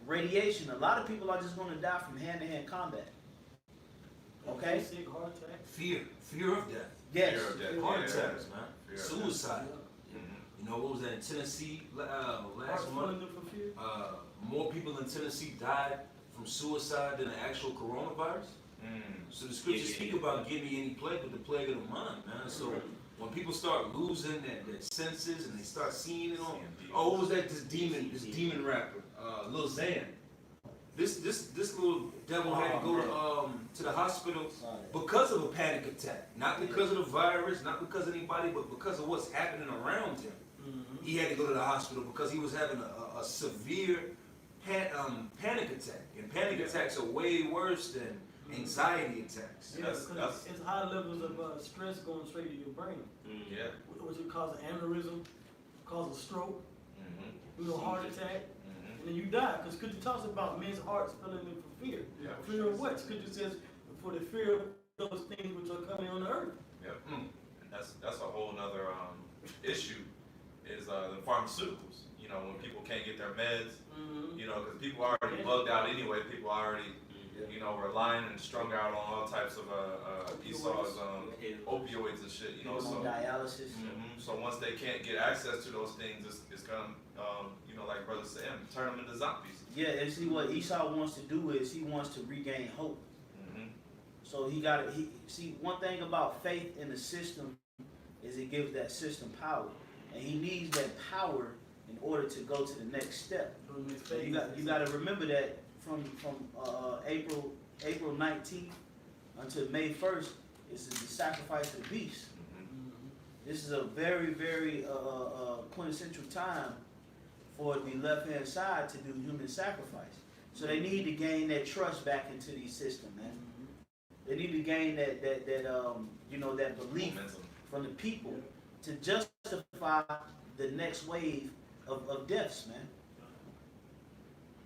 Radiation. A lot of people are just going to die from hand-to-hand combat. Okay? Sick, heart attack. Fear of death. Yes. Fear of death. Heart Yeah. attacks, man. Fear of death. Suicide. Mhm. You know, what was that in Tennessee last Heart's month? filling them for fear. More people in Tennessee died from suicide than the actual coronavirus. So the scriptures Yeah. speak about give me any plague but the plague of the mind, man. So when people start losing their senses and they start seeing it on, oh, what was that? This demon rapper, Lil Xan. This little devil had to go to the hospital because of a panic attack, not because of the virus, not because of anybody, but because of what's happening around him. He had to go to the hospital because he was having a severe panic attack, and panic attacks are way worse than anxiety attacks. Yeah, because it's high levels of stress going straight to your brain, Yeah. which would cause an aneurysm, cause a stroke, Mhm. you know, heart attack, Mhm. and then you die. Because Scripture talks about men's hearts filling them for fear. Yeah. Fear of what? Scripture says, for the fear of those things which are coming on the earth. Yep. And that's a whole nother issue is the pharmaceuticals. You know, when people can't get their meds, you know, because people are already bugged out anyway. People are already, you know, relying and strung out on all types of Esau's opioids and shit. You know, People so on dialysis. so once they can't get access to those things, it's gonna, you know, like Brother Sam, turn them into zombies. Yeah, and see what Esau wants to do is he wants to regain hope. Mhm. So see one thing about faith in the system is it gives that system power, and he needs that power in order to go to the next step. So you got to remember that from April 19th until May 1st is the sacrifice of the beast. This is a very, very quintessential time for the left-hand side to do human sacrifice. So they need to gain that trust back into the system, man. They need to gain that you know, that belief Momentum. from the people to justify the next wave of deaths, man.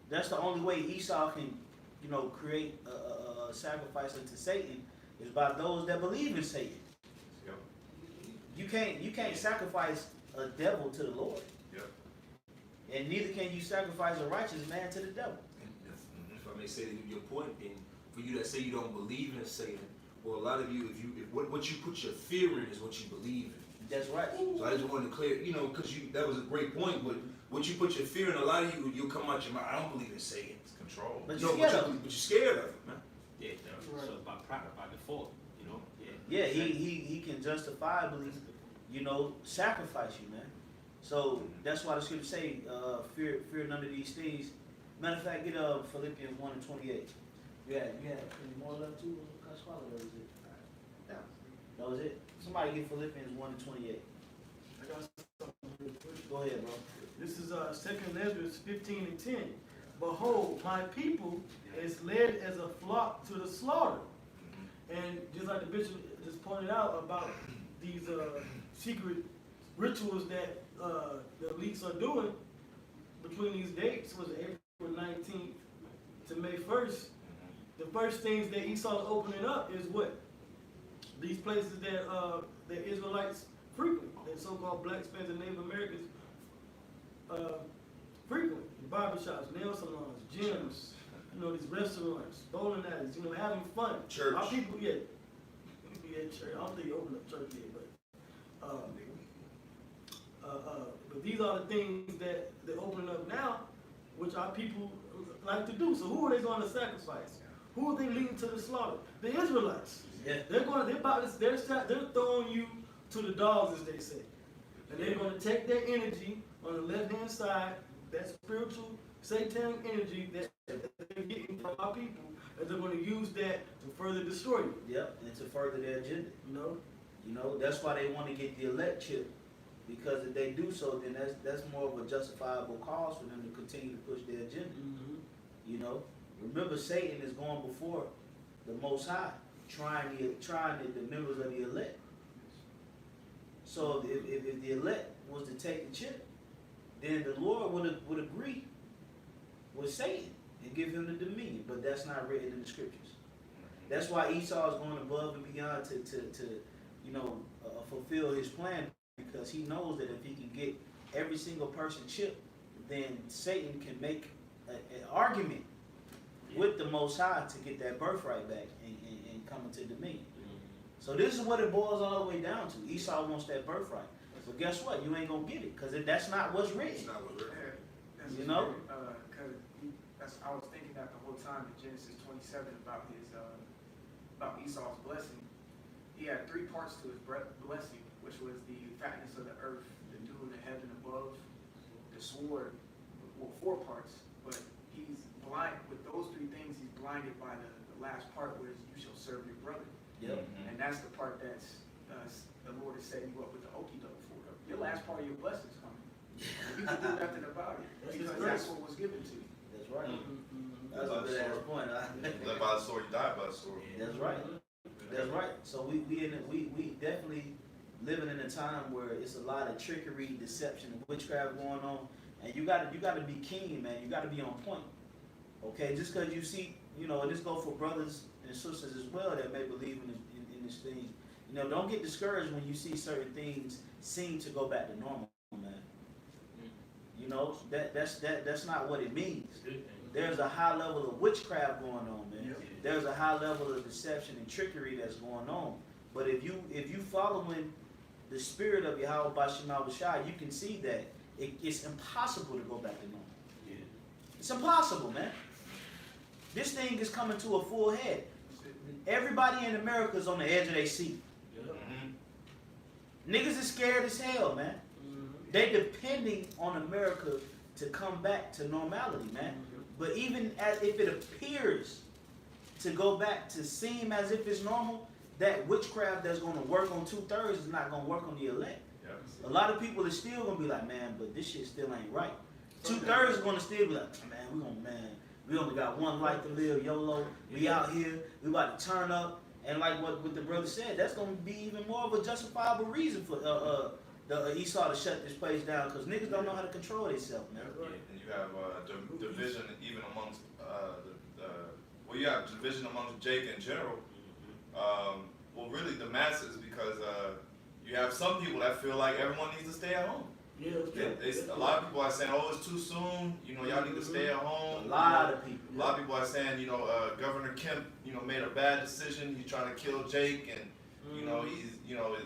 That's the only way Esau can, you know, create a sacrifice unto Satan is by those that believe in Satan. Yep. You can't sacrifice a devil to the Lord. Yep. And neither can you sacrifice a righteous man to the devil. And if I may say to your point, and for you that say you don't believe in Satan, well, a lot of you, if what you put your fear in is what you believe in. That's right. So I just wanted to clear, you know, because that was a great point, but what you put your fear in, a lot of you'll come out your mouth, I don't believe in Satan. It's control. But No, you're scared of him. but you're scared of him, man. Yeah, so by default, you know. Yeah, he can justifiably, you know, sacrifice you, man. So that's why the scripture say, fear none of these things. Matter of fact, get Philippians 1:28. Yeah, any more left too? That was it. That was it. Somebody get Philippians 1:28. I got something real quick. Go ahead, bro. This is 2 Ezra 15:10. Behold, my people is led as a flock to the slaughter. And just like the bishop just pointed out about these secret rituals that the elites are doing between these dates was April 19th to May 1st. The first things that Esau is opening up is what? These places that the Israelites frequent, that so-called black, Spanish, and Native Americans frequent. Barbershops, nail salons, gyms, you know, these restaurants, bowling alleys, you know, having fun. Church. Our people, church. I don't think you open up church yet, but these are the things that they're opening up now, which our people like to do. So who are they going to sacrifice? Who are they leading to the slaughter? The Israelites. Yeah. They're throwing you to the dogs, as they say. And they're going to take their energy on the left-hand side, that spiritual, satanic energy that they're getting from our people, and they're going to use that to further destroy you. Yep, and to further their agenda. You know? You know, that's why they want to get the elect chip. Because if they do so, then that's more of a justifiable cause for them to continue to push their agenda. You know, remember Satan is going before the Most High, trying the members of the elect. So if the elect was to take the chip, then the Lord would agree with Satan. and give him the dominion. But that's not written in the scriptures. That's why Esau is going above and beyond to fulfill his plan, because he knows that if he can get every single person chipped, then Satan can make an argument with the Most High to get that birthright back and come into dominion. So this is what it boils all the way down to. Esau wants that birthright. But guess what? You ain't going to get it, because that's not what's written. It's not what's written. You know? Because I was thinking that the whole time in Genesis 27 about about Esau's blessing. He had 3 parts to his blessing, which was the fatness of the earth, the dew of the heaven above, the sword. Well, 4 parts, but he's blind with those 3 things. He's blinded by the last part, where you shall serve your brother. Yep. And that's the part that's the Lord is setting you up with the okie doke for. Your last part of your blessing's coming. You can do nothing about it, because that's what was given to you. That's right. That's a good ass point. Live by the sword, you die by the sword. That's right. That's right. So we definitely living in a time where it's a lot of trickery, deception, and witchcraft going on, and you gotta be keen, man. You gotta be on point. Okay, just because you see, and this go for brothers and sisters as well that may believe in this thing. Don't get discouraged when you see certain things seem to go back to normal, man. That's not what it means. There's a high level of witchcraft going on, man. There's a high level of deception and trickery that's going on. But if you following the spirit of Yahweh Bashim Al-Bashai, you can see that it's impossible to go back to normal. Yeah. It's impossible, man. This thing is coming to a full head. Everybody in America is on the edge of their seat. Niggas is scared as hell, man. They depending on America to come back to normality, man. But even if it appears to go back to seem as if it's normal, that witchcraft that's going to work on 2/3 is not going to work on the elect. A lot of people are still going to be like, man, but this shit still ain't right. 2/3 is going to still be like, we only got one life to live, YOLO. We out here, we about to turn up. And like what the brother said, that's going to be even more of a justifiable reason for the Esau to shut this place down, because niggas don't know how to control themselves, man. And you have division even amongst you have division amongst Jake in general. Well, really the masses, because you have some people that feel like everyone needs to stay at home. Yeah, A lot of people are saying, oh, it's too soon. Y'all need to stay at home. A lot of people. A lot of people are saying, Governor Kemp, made a bad decision. He's trying to kill Jake, and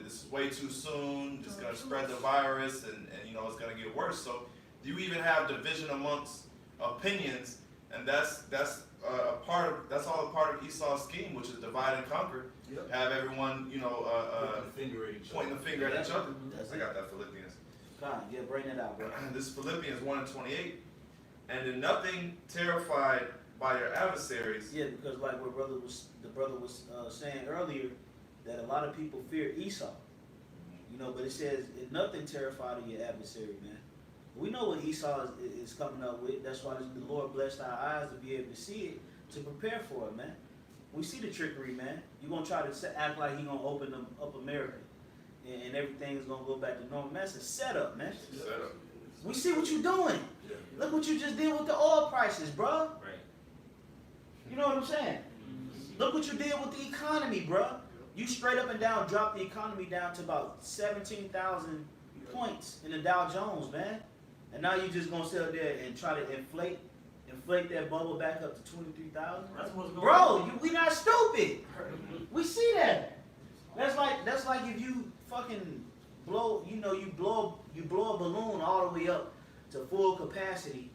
this is way too soon. It's gonna spread the virus, and it's gonna get worse. So, you even have division amongst opinions, and that's all a part of Esau's scheme, which is divide and conquer. Yep. Have everyone, Pointing the finger at each other. pointing the finger at each other. That's I it. got that Philippians. God, yeah, bring that out, bro. This is Philippians 1:28. And in nothing terrified by your adversaries. Yeah, because like what the brother was saying earlier, that a lot of people fear Esau. But it says, in nothing terrified of your adversary, man. We know what Esau is coming up with. That's why the Lord blessed our eyes to be able to see it, to prepare for it, man. We see the trickery, man. You're going to try to act like he's going to open up America, and everything is going to go back to normal. That's a setup, man. Setup. We see what you're doing. Look what you just did with the oil prices, bro. Right. You know what I'm saying? Look what you did with the economy, bro. You straight up and down dropped the economy down to about 17,000 points in the Dow Jones, man. And now you just gonna sit up there and try to inflate that bubble back up to 23,000. That's what's going Bro, on. we not stupid. We see that. That's like if you fucking blow, you blow a balloon all the way up to full capacity,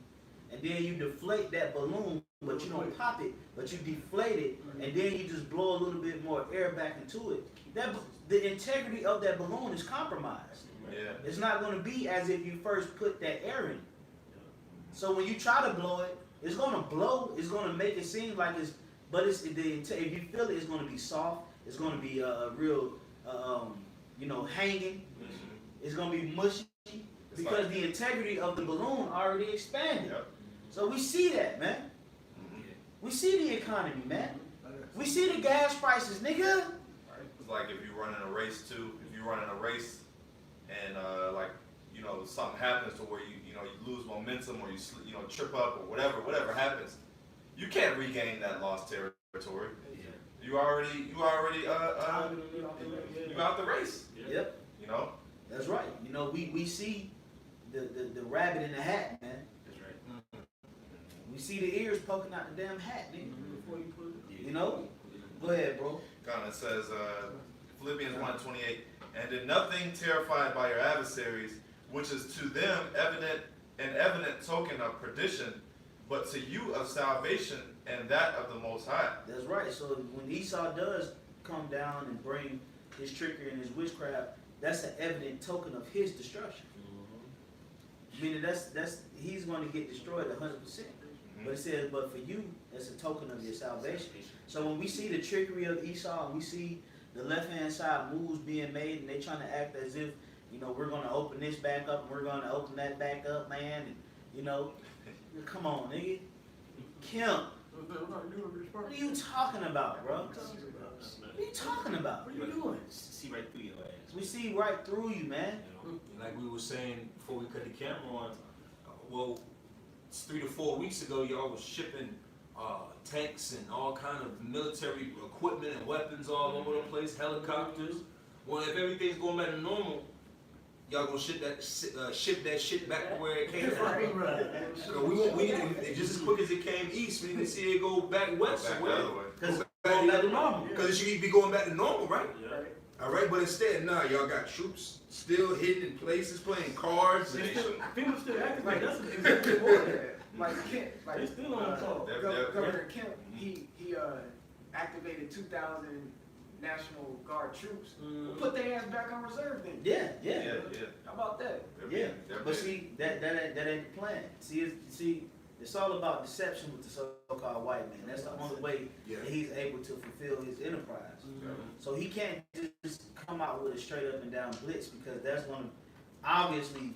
and then you deflate that balloon, but you don't pop it, but you deflate it, and then you just blow a little bit more air back into it. The integrity of that balloon is compromised. Yeah. It's not going to be as if you first put that air in. So when you try to blow it, it's going to blow. It's going to make it seem like it's, but if you feel it, it's going to be soft. It's going to be real, hanging. It's going to be mushy because the integrity of the balloon already expanded. Yep. So we see that, man. We see the economy, man. We see the gas prices, nigga. It's like if you're running a race too. If you're running a race, and something happens to where you lose momentum, or you trip up, or whatever happens, You can't regain that lost territory. Yeah. You already you out the race. Yep, You know. that's right. You know, we see the rabbit in the hat, man. That's right. We see the ears poking out the damn hat, nigga. Before you put it. You know? Go ahead, bro. God, it says Philippians 1:28, and did nothing terrified by your adversaries, which is to them evident token of perdition, but to you of salvation and that of the Most High. That's right. So when Esau does come down and bring his trickery and his witchcraft, that's an evident token of his destruction. Meaning that's he's going to get destroyed 100%. But it says, but for you, it's a token of your salvation. So when we see the trickery of Esau and we see the left-hand side moves being made and they trying to act as if, you know, we're going to open this back up and we're going to open that back up, man. And, you know, come on, nigga. Kim, what are you talking about, bro? What are you talking about? What are you doing? See right through your ass. We see right through you, man. You know? Like we were saying before we cut the camera on, well, 3 to 4 weeks ago, y'all was shipping tanks and all kind of military equipment and weapons all over the place, helicopters. Well, if everything's going back to normal, y'all gonna ship that shit back to where it came from. Right. So we need it just as quick as it came east. We need to see it go back west. Back the other way. Because going back to normal. Because it should be going back to normal, right? Yeah. All right, but instead, nah, y'all got troops still hidden in places, playing cards. And People still acting Like, that's exactly more than that. Like Kent, like They still on call. Governor Kemp, he activated 2,000 National Guard troops. Put their ass back on reserve then. Yeah, Yeah, yeah. yeah. How about that? Yeah, They're but big. see, that ain't the plan. See, it's all about deception with the so-called white man. That's the only way Yeah. that he's able to fulfill his enterprise. So he can't just come out with a straight up and down blitz because that's going to obviously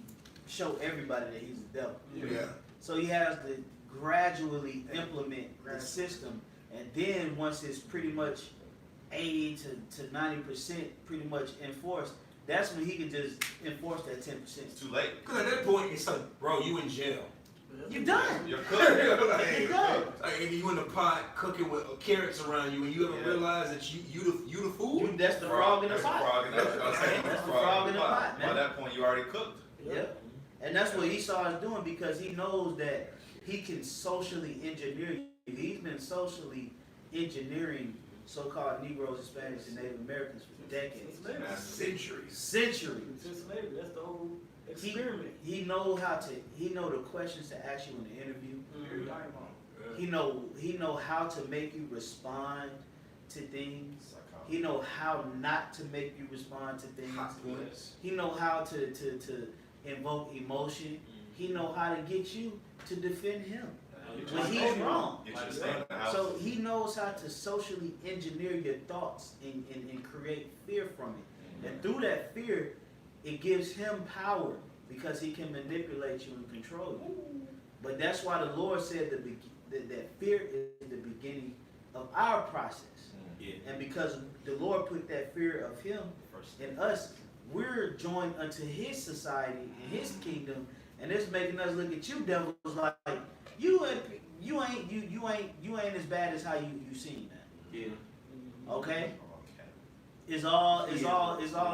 show everybody that he's the devil. Yeah. So he has to gradually implement the system, and then once it's pretty much 80 to 90% pretty much enforced, that's when he can just enforce that 10%. It's too late. Because at that point, it's like, bro, you in jail. You're done. You're cooked. You're done. Like you in the pot cooking with carrots around you, and you ever Yeah. realize that you the food? That's the frog in the That's the pot. frog in the pot. That's the frog in the pot, By man. that point, you already cooked. Yeah. And that's what Esau is doing because he knows that he can socially engineer you. He's been socially engineering so-called Negroes, Hispanics, and Native Americans for decades. Centuries. Centuries. Since slavery, that's the whole experiment. He know the questions to ask you in the interview. Very diamond. He know how to make you respond to things. He know how not to make you respond to things. Hot points. He know how to invoke emotion. He know how to get you to defend him when he's wrong. Get you to stay in the house. So he knows how to socially engineer your thoughts and create fear from it. And through that fear, it gives him power because he can manipulate you and control you. But that's why the Lord said that fear is the beginning of our process. Yeah. And because the Lord put that fear of him in us, we're joined unto his society and his kingdom, and it's making us look at you devils like you ain't as bad as how you seem, man. Yeah. Okay? It's all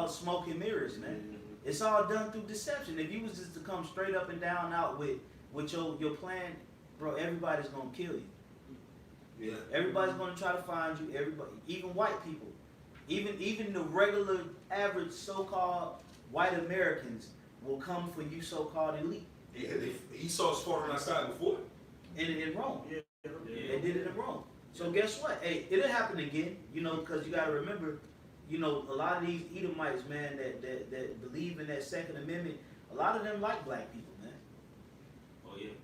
smoke and mirrors, man. It's all done through deception. If you was just to come straight up and down out with your plan, bro, everybody's gonna kill you. Yeah. Everybody's gonna try to find you. Everybody, even white people, even the regular, average, so-called white Americans will come for you, so-called elite. Yeah, Esau's fought on our side before. In Rome, Yeah. they did it in Rome. So guess what? Hey, it'll happen again. You know, because you got to remember, you know, a lot of these Edomites, man, that believe in that Second Amendment, a lot of them like black people, man. Oh yeah.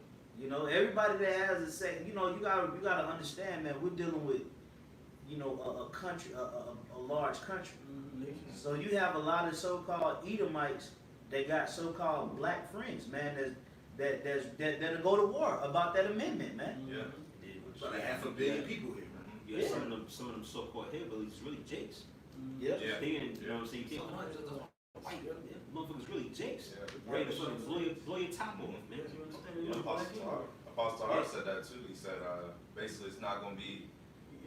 You know, everybody that has a second, you know, you gotta understand, man. We're dealing with, you know, a country, a large country. So you have a lot of so-called Edomites that got so-called black friends, man. That'll go to war about that amendment, man. Yeah. About 500 million people here. Yeah, some of them so-called hillbillies is really jakes. Yeah. Yeah. They in, you know what I'm saying? You think, oh, white, motherfuckers really jakes. Yeah. Ready to fucking blow your top off, man. You understand? Yeah. Black people. Apostle Hart said that too. He said, basically, it's not going to be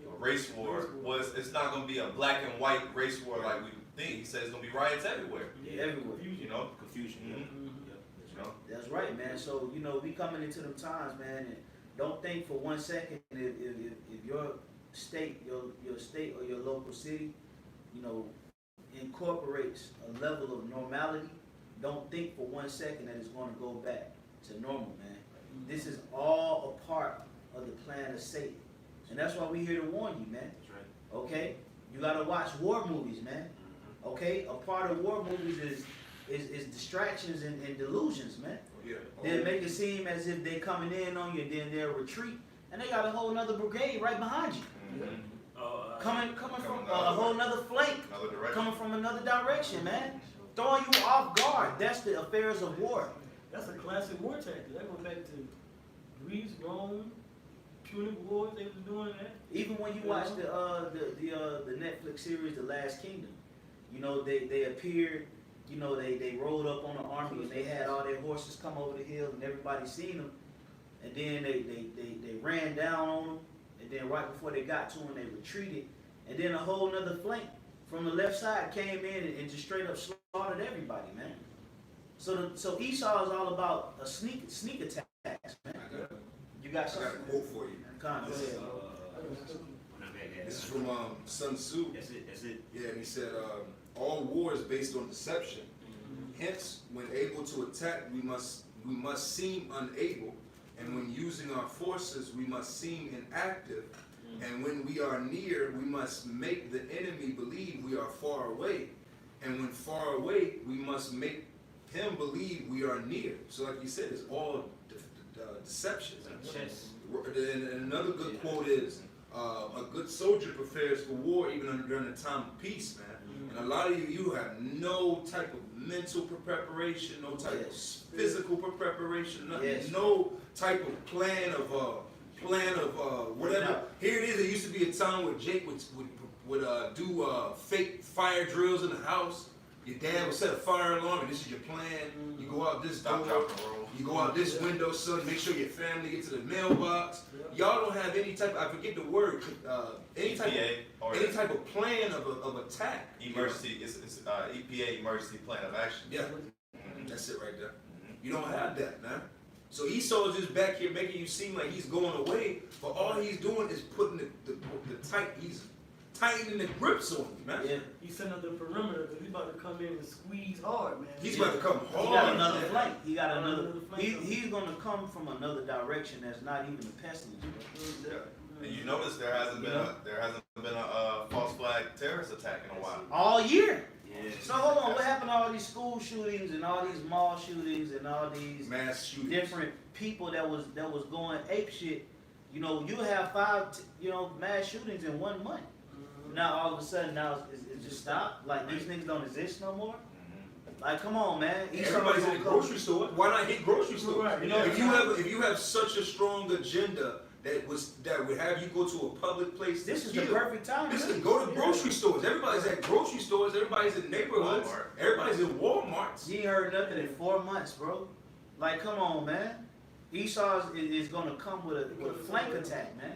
a race war. It's not going to be a black and white race war like we think. He said it's going to be riots everywhere. Yeah, everywhere. You know, Confusion. you know. That's right, man. So, you know, we coming into them times, man, and don't think for 1 second if your state, your state or your local city, you know, incorporates a level of normality, don't think for 1 second that it's going to go back to normal, man. This is all a part of the plan of Satan. And that's why we're here to warn you, man. That's right. Okay? You gotta watch war movies, man. Okay? A part of war movies is distractions and delusions, man. Yeah. They'll make it seem as if they're coming in on you, and then they'll retreat, and they got a whole nother brigade right behind you. Coming from a whole nother flank, Another direction. coming from another direction, man. Throwing you off guard. That's the affairs of war. That's a classic war tactic. That goes back to Greece, Rome, Punic Wars. They was doing that. Even when you watch the Netflix series The Last Kingdom, you know, they appeared, you know, they rolled up on the army and they had all their horses come over the hill and everybody seen them, and then they ran down on them, and then right before they got to them they retreated, and then a whole nother flank from the left side came in and just straight up slaughtered everybody, man. So Esau is all about a sneak attacks, man. You got I something? got a quote for you. Con, go ahead. This is from Sun Tzu. That's it. Yeah, and he said, all war is based on deception. Hence, when able to attack, we must seem unable, and when using our forces, we must seem inactive. And when we are near, we must make the enemy believe we are far away. And when far away, we must make him believe we are near. So like you said, it's all deception. And another good quote is, a good soldier prepares for war even during the time of peace, man. And a lot of you have no type of mental preparation, no type of physical preparation, nothing, no type of plan of whatever. Here it is. There used to be a time where Jake would do fake fire drills in the house. Your dad would set a fire alarm, and this is your plan. You go out this door, you go out this window, son. Make sure your family gets to the mailbox. Y'all don't have any type. I forget the word. Any type of plan of attack. Emergency. It's EPA emergency plan of action. Yeah, that's it right there. You don't have that, man. So Esau is just back here making you seem like he's going away, but all he's doing is putting he's tightening the grips on you, man. Yeah. He's setting up the perimeter because he's about to come in and squeeze hard, man. He's about to come hard. He got another flank. He got Another another. flank. He's gonna come from another direction that's not even a pestilence. Bro. Yeah. And you notice there hasn't been a false flag terrorist attack in a while. All year. Yeah. So hold on, what happened to all these school shootings and all these mall shootings and all these Mass shootings. different people that was going ape shit? You know, you have 5 mass shootings in 1 month. Now all of a sudden now it just stopped. Like these niggas don't exist no more. Like come on, man. Everybody's in the grocery store. Why not hit grocery stores? Right. You know, If you have such a strong agenda that would have you go to a public place, this is to the kill. perfect time. Listen, go to grocery stores. Everybody's at grocery stores. Everybody's in neighborhoods. Walmart. Everybody's in Walmarts. You ain't heard nothing in 4 months, bro. Like, come on, man. Esau is gonna come with a flank attack, man.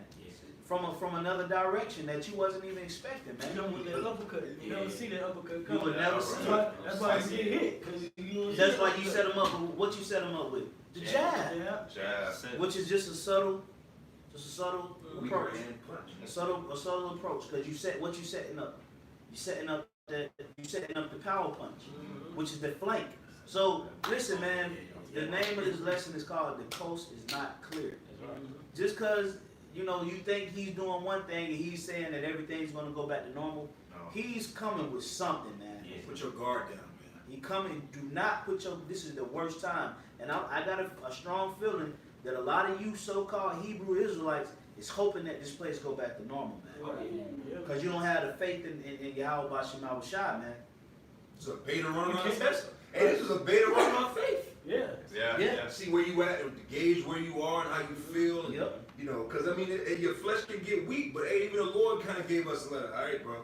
From another direction that you wasn't even expecting, You know, man. with that uppercut, you never see that uppercut You coming. would never see it. That's why you get hit. Cause you That's why you set him up with what you set him up with. The jab, Yeah. Jazz. which is just a subtle approach. And punch. A subtle approach, because you setting up. You setting up the power punch, which is the flank. So listen, man. The name of this lesson is called "The Coast is Not Clear." Just because you think he's doing one thing and he's saying that everything's gonna go back to normal, he's coming with something, man. Put your guard down, man. He coming. Do not put your. This is the worst time, and I got a strong feeling that a lot of you so-called Hebrew Israelites is hoping that this place go back to normal, man. Because you don't have the faith in Yahweh Bashim Shai, man. It's a beta run on our faith. Hey, this is a beta run on our faith. Yeah. Yeah. See where you at, and gauge where you are and how you feel. And, Yep. because I mean, your flesh can get weak, but hey, even the Lord kind of gave us a letter. All right, bro.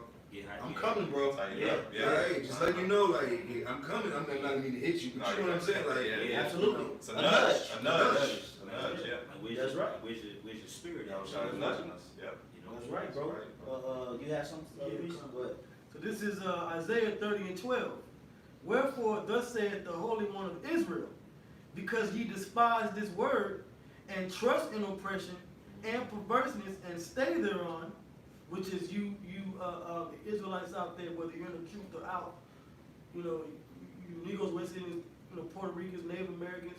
I'm coming, bro. Yeah. Hey, just let you know, like, hey, I'm coming. I'm not mean to hit you, but you know what I'm saying? Like, Absolutely. It's a nudge. A nudge. nudge, yeah. Like, where's That's your, right. Where's your spirit? That at? was trying nudging us, yep. You know? That's right, bro. You have something? Go ahead. So this is Isaiah 30:12. Wherefore thus saith the Holy One of Israel, because ye despise this word, and trust in oppression and perverseness, and stay thereon, which is you Israelites out there, whether you're in the truth or out, you know, you Negroes, West Indians, you know, Puerto Ricans, Native Americans,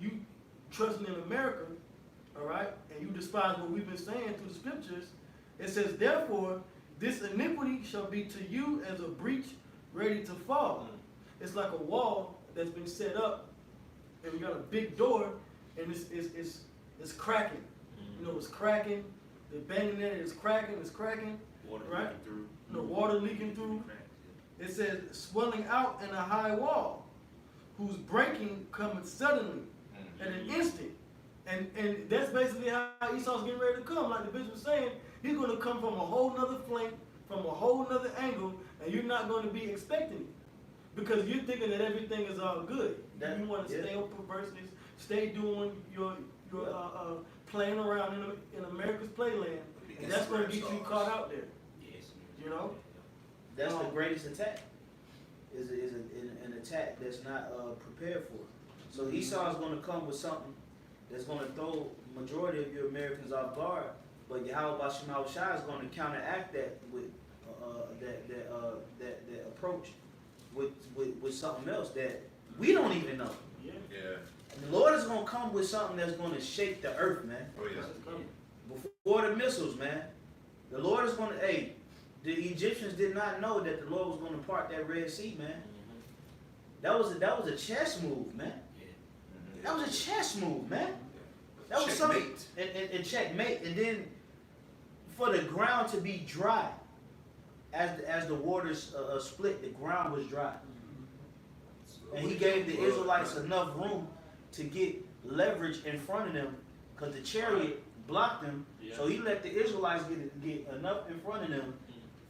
you trusting in America, all right, and you despise what we've been saying through the scriptures. It says, therefore, this iniquity shall be to you as a breach ready to fall. It's like a wall that's been set up, and we got a big door, and it's cracking. You know, it's cracking. They're banging at it. It's cracking. Water Right? leaking through. The water leaking through. It says, swelling out in a high wall, whose breaking cometh suddenly, at an instant. And that's basically how Esau's getting ready to come. Like the bishop was saying, he's going to come from a whole nother flank, from a whole nother angle, and you're not going to be expecting it. Because you're thinking that everything is all good. You want to stay on perverseness, stay doing your playing around in America's playland, and that's going to get you caught out there. Yes. You know? That's the greatest attack. Is an attack that's not prepared for. So Esau is going to come with something that's going to throw majority of you Americans off guard. But Yahweh Bashim Shai is going to counteract that with that approach with something else that we don't even know. Yeah. Yeah. And the Lord is going to come with something that's going to shake the earth, man. Oh, yeah. Before the missiles, man. The Lord is going to, the Egyptians did not know that the Lord was going to part that Red Sea, man. That was a chess move, man. That was a chess move, man. That was something. And checkmate. And then for the ground to be dry, as the waters split, the ground was dry. And he gave the Israelites enough room to get leverage in front of them, because the chariot blocked them. Yeah. So he let the Israelites get enough in front of them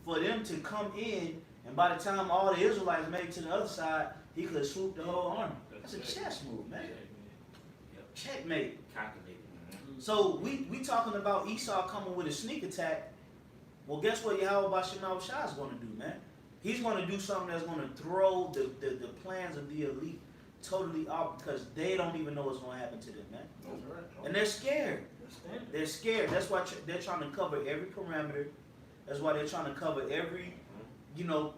for them to come in, and by the time all the Israelites made it to the other side, he could swoop the whole army. That's a chess move, man. Checkmate. Calculated. So we talking about Esau coming with a sneak attack. Well, guess what Yahweh Bashim Shai is going to do, man? He's going to do something that's going to throw the plans of the elite totally off, because they don't even know what's going to happen to them, man. That's right. And they're scared. They're scared. That's why they're trying to cover every parameter. That's why they're trying to cover every,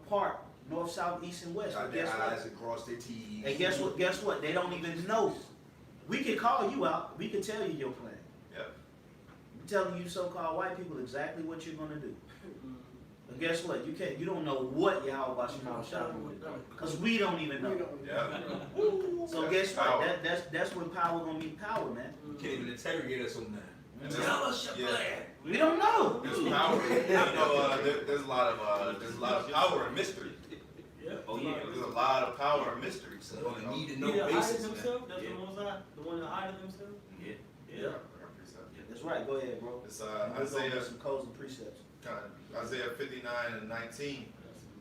part, north, south, east, and west. Got But guess their what? eyes and cross their T's. And guess what? They don't even know. We can call you out. We can tell you your plan. Yep. I'm telling you so-called white people exactly what you're going to do. But guess what? You don't know what Yahweh Bashim Shai will do, because we don't even know. Yeah. So That's guess power. what? That's when power gonna meet power, man. You can't even interrogate us on that. And Tell us your yeah. plan. We don't know. There's power. There's a lot of power and mystery. Yeah. Oh, yeah. There's a lot of power and mystery. So, So on a need to He know that hideth basis, man. himself, that's Yeah. the Most High, the one that hideth himself. Yeah. Yeah. That's right. Go ahead, bro. It's We'll go Isaiah over some codes and precepts. Isaiah 59:19.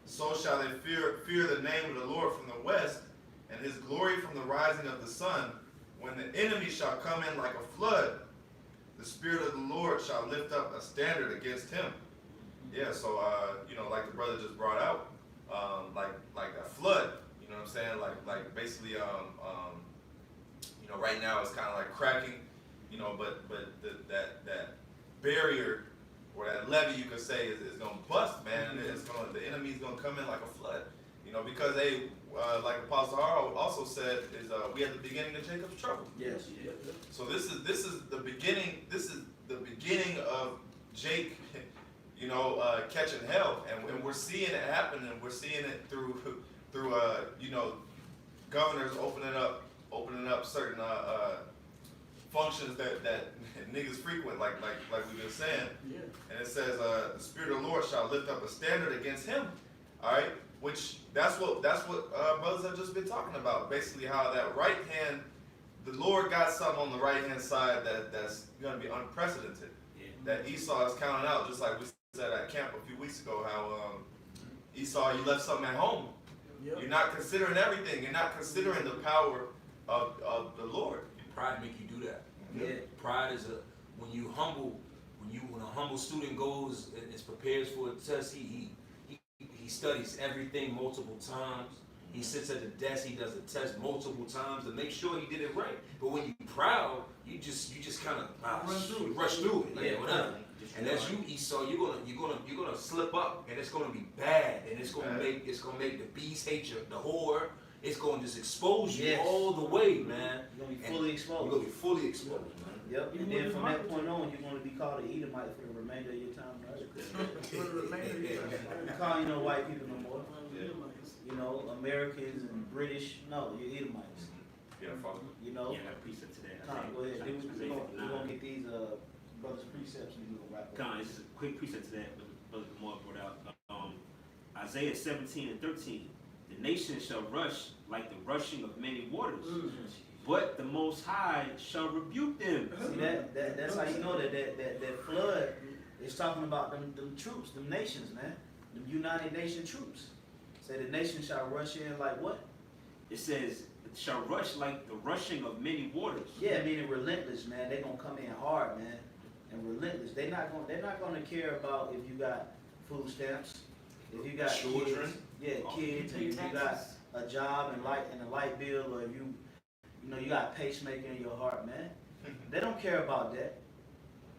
So shall they fear the name of the Lord from the west, and his glory from the rising of the sun. When the enemy shall come in like a flood, the Spirit of the Lord shall lift up a standard against him. Yeah, so like the brother just brought out, like a flood. You know what I'm saying? Like basically, right now it's kind of like cracking. But that barrier, or that levee, you could say, is going to bust, man. And the enemy's going to come in like a flood. Because like Apostle Haro also said, is we at the beginning of Jacob's trouble. Yes. So this is the beginning. This is the beginning of Jake, catching hell, and we're seeing it happen, and we're seeing it through governors opening up certain functions that niggas frequent, like we've been saying. Yeah. And it says, the Spirit of the Lord shall lift up a standard against him. All right, which that's what brothers have just been talking about. Basically, how that right hand, the Lord got something on the right hand side that's going to be unprecedented. Yeah. That Esau is counting out, just like we said at camp a few weeks ago. How Esau, you left something at home. Yep. You're not considering everything. You're not considering the power of the Lord. Pride make you do that. when a humble student goes and is prepared for a test, he studies everything multiple times. He sits at the desk, he does the test multiple times to make sure he did it right. But when you're proud, you just kind of rush through it, like whatever. And as you Esau, you're gonna slip up, and it's gonna be bad, and it's gonna make the beast hate you, the whore. It's gonna just expose you all the way, man. You're gonna be fully exposed. You're gonna be fully exposed, man. Yep. And then from that point on, you're gonna be called an Edomite for the remainder of your time on earth. You call white people no more. Americans and British. No, you're Edomites. Yeah, fuck. Yeah, I got a precept to that. Go ahead. We're gonna get these brothers' precepts and we're gonna wrap up. This is a quick precept to that, but Brother Lamar brought out. Isaiah 17:13. The nations shall rush like the rushing of many waters, but the Most High shall rebuke them. See that's how you know that flood is talking about them troops, them nations, man, them United Nation troops. Say the nation shall rush in like what? It says it shall rush like the rushing of many waters. Yeah, meaning relentless, man. They're gonna come in hard, man, and relentless. They're not gonna care about if you got food stamps, if you got children, kids, and if you got a job and a light bill, or if you got pacemaker in your heart, man. They don't care about that.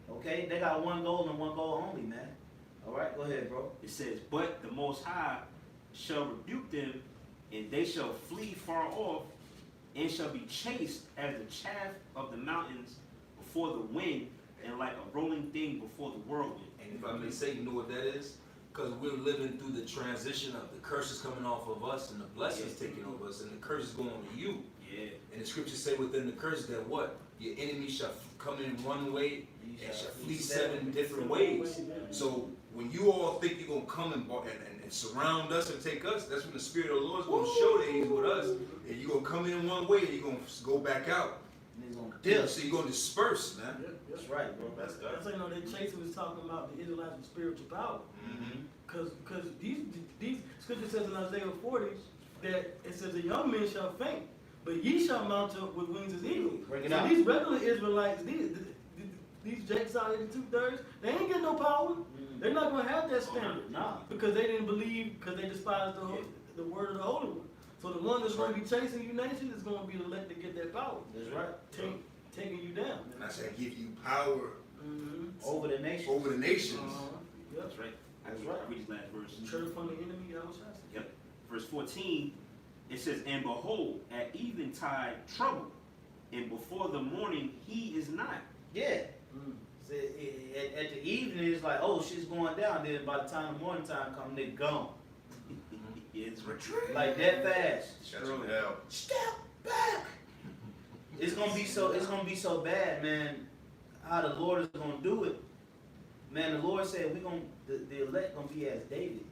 Okay, they got one goal and one goal only, man. All right, go ahead, bro. It says, but the Most High shall rebuke them, and they shall flee far off, and shall be chased as the chaff of the mountains before the wind, and like a rolling thing before the whirlwind. And if I may say, you know what that is? Because we're living through the transition of the curses coming off of us and the blessings taking over us, and the curses going on to you. Yeah. And the scriptures say within the curses that what? Your enemy shall come in one way and shall flee 7 different ways. So when you all think you're going to come and surround us and take us, that's when the Spirit of the Lord is going to show that He's with us. And you're going to come in one way and you're going to go back out. And he's gonna dip. So you're going to disperse, man. That's right, bro. That's That's how you know that Chase was talking about the Israelites with spiritual power. Because these scriptures says in Isaiah 40 that it says the young men shall faint, but ye shall mount up with wings as eagles. Bring it So out. these regular Israelites, these Jakes out in the 2/3, they ain't get no power. They're not going to have that standard. Nah. Because they didn't believe, because they despised the word of the Holy One. So the one that's going to be chasing you nations is going to be the elect to get that power. That's right. Taking you down. And I said, give you power Over the nation. over the nations. Yep. That's right. That's I right. read this last verse. Turn from the enemy, I was trying to say. Yep. Verse 14, it says, and behold, at eventide trouble, and before the morning he is not. Yeah. So at the evening, it's like, oh, shit's going down. Then by the time the morning time comes, they gone. It's retreat. Like that fast. Shut your hell. Step back. It's gonna be so bad, man. How the Lord is gonna do it, man. The Lord said the elect gonna be as David.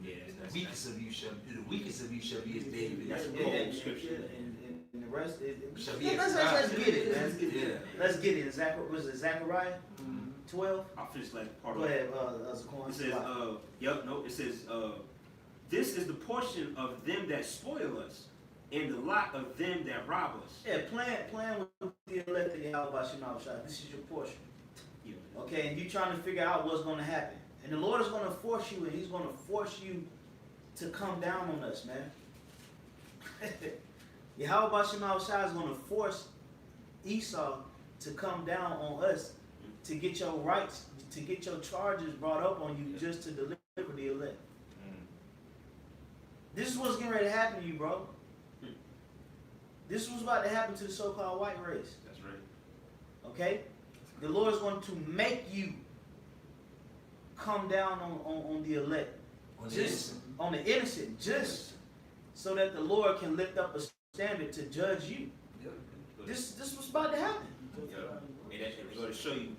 Yeah, The weakest of you shall be as David. That's a Yeah, cold and scripture. the rest is. Shall be Let's exiled. get it, man. Yeah. Let's get it. Was it Zechariah 12? I'll finish like part Go of it. ahead, It says, it says, this is the portion of them that spoil us, and the lot of them that rob us. Yeah, plan with the elect of Yahweh Shema Shai. This is your portion. Yeah. Okay, and you trying to figure out what's going to happen. And the Lord is going to force you, and He's going to force you to come down on us, man. Yahweh Shema Shai is going to force Esau to come down on us to get your rights, to get your charges brought up on you just to deliver the elect. This is what's getting ready to happen to you, bro. This is what's about to happen to the so-called white race. That's right. Okay? The Lord is going to make you come down on the elect. On the innocent, just so that the Lord can lift up a standard to judge you. This what's about to happen. And that's going to show you,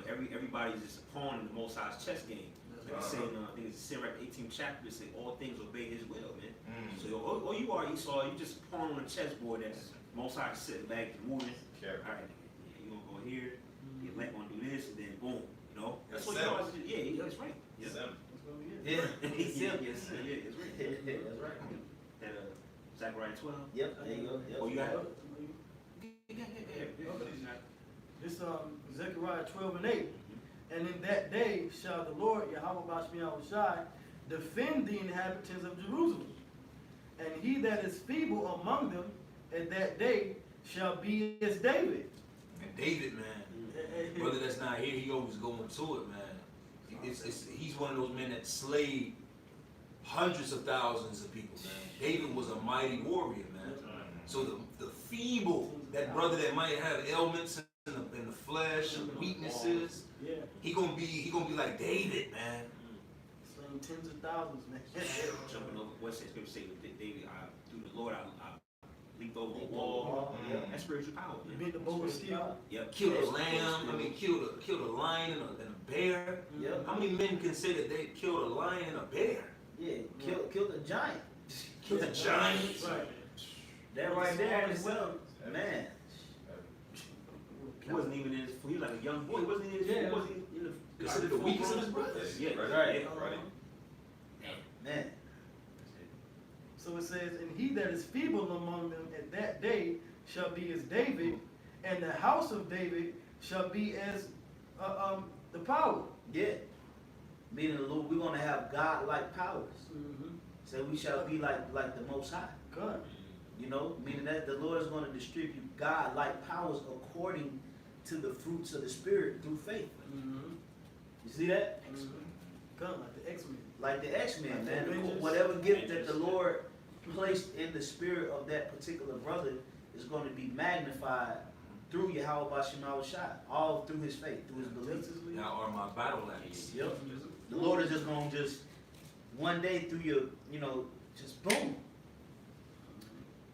everybody's just a pawn in the Most High's chess game. Like it's saying, I think it's Sirach 18th chapter, it says all things obey His will, man. So all you are, Esau, you just a pawn on a chessboard that's Most High sitting back and moving. Okay. All right, you're going to go here, the elect going to do this, and then boom, That's That's what you are. Yeah, that's right. Yeah. Yeah. Yes, yeah, it's right. That's right. That Zechariah 12. Yep, there you go. Yep. Oh, you got it? This It's Zechariah 12:8. And in that day shall the Lord, Yahweh Bashmi Yahushai, defend the inhabitants of Jerusalem. And he that is feeble among them at that day shall be as David. And David, man, brother that's not here, he always going to it, man. He's one of those men that slayed hundreds of thousands of people, man. David was a mighty warrior, man. So the feeble, that brother that might have ailments in the flesh and weaknesses, he gonna be like David, man. Slaying tens of thousands, man. Jumping over, what's that scripture say with David? Through the Lord, I leaped over a wall. That's spiritual power. You beat the bow of steel. Yep. Killed a lamb. I mean, killed a lion and a bear. Yep. How many men can say that they killed a lion and a bear? Yeah, killed a giant. Killed a giant. Right. That right there as well, man. He wasn't even in his, he was like a young boy. He wasn't in his, Yeah. he wasn't in the, Considered the weakest of his brothers. Yeah, Right. Man. So it says, and he that is feeble among them at that day shall be as David, and the house of David shall be as the power. Yeah. Meaning the Lord, we're gonna have God-like powers. So we shall be like the Most High. God. You know, meaning that the Lord is going to distribute God-like powers according to the fruits of the Spirit through faith. You see that? God, like the X-Men. Like the X-Men, Like the man. Avengers. Whatever gift that the Lord placed in the spirit of that particular brother is going to be magnified through Yahweh Bashim Yahushai, all through his faith, through his belief. Justice League. Now are my battle axe. Yep. The Lord is just going to just one day through your, just boom.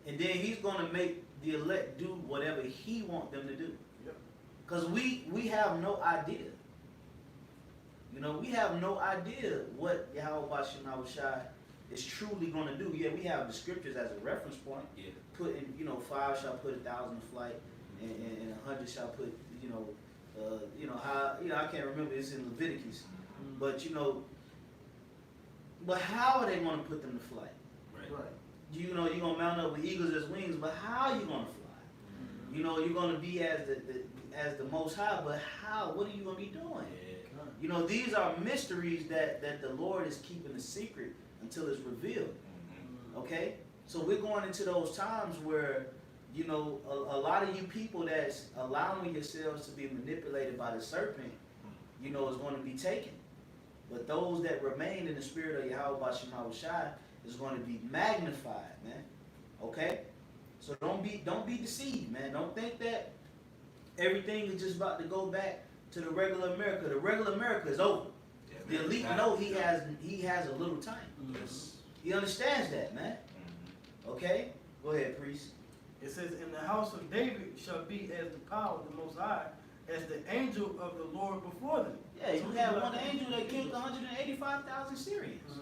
And then he's going to make the elect do whatever he wants them to do. Yep. Because we have no idea. We have no idea what Yahweh Bashim Yahushai is truly going to do. Yeah, we have the scriptures as a reference point. Yeah. Put in, 5 shall put 1,000 to flight, and 100 shall put, I can't remember. It's in Leviticus. But but how are they going to put them to flight? Right. You're going to mount up with eagles as wings, but how are you going to fly? You're going to be as the Most High, but how? What are you going to be doing? These are mysteries that the Lord is keeping a secret until it's revealed. Okay? So we're going into those times where, a lot of you people that's allowing yourselves to be manipulated by the serpent, is going to be taken. But those that remain in the spirit of Yahweh Bashim Yahushai is going to be magnified, man. Okay? So don't be deceived, man. Don't think that everything is just about to go back to the regular America. The regular America is over. Yeah, The elite know he has a little time. Yes. He understands that, man. Okay? Go ahead, priest. It says, and the house of David shall be as the power of the Most High, as the angel of the Lord before them. Yeah, you had one angel that killed 185,000 Syrians.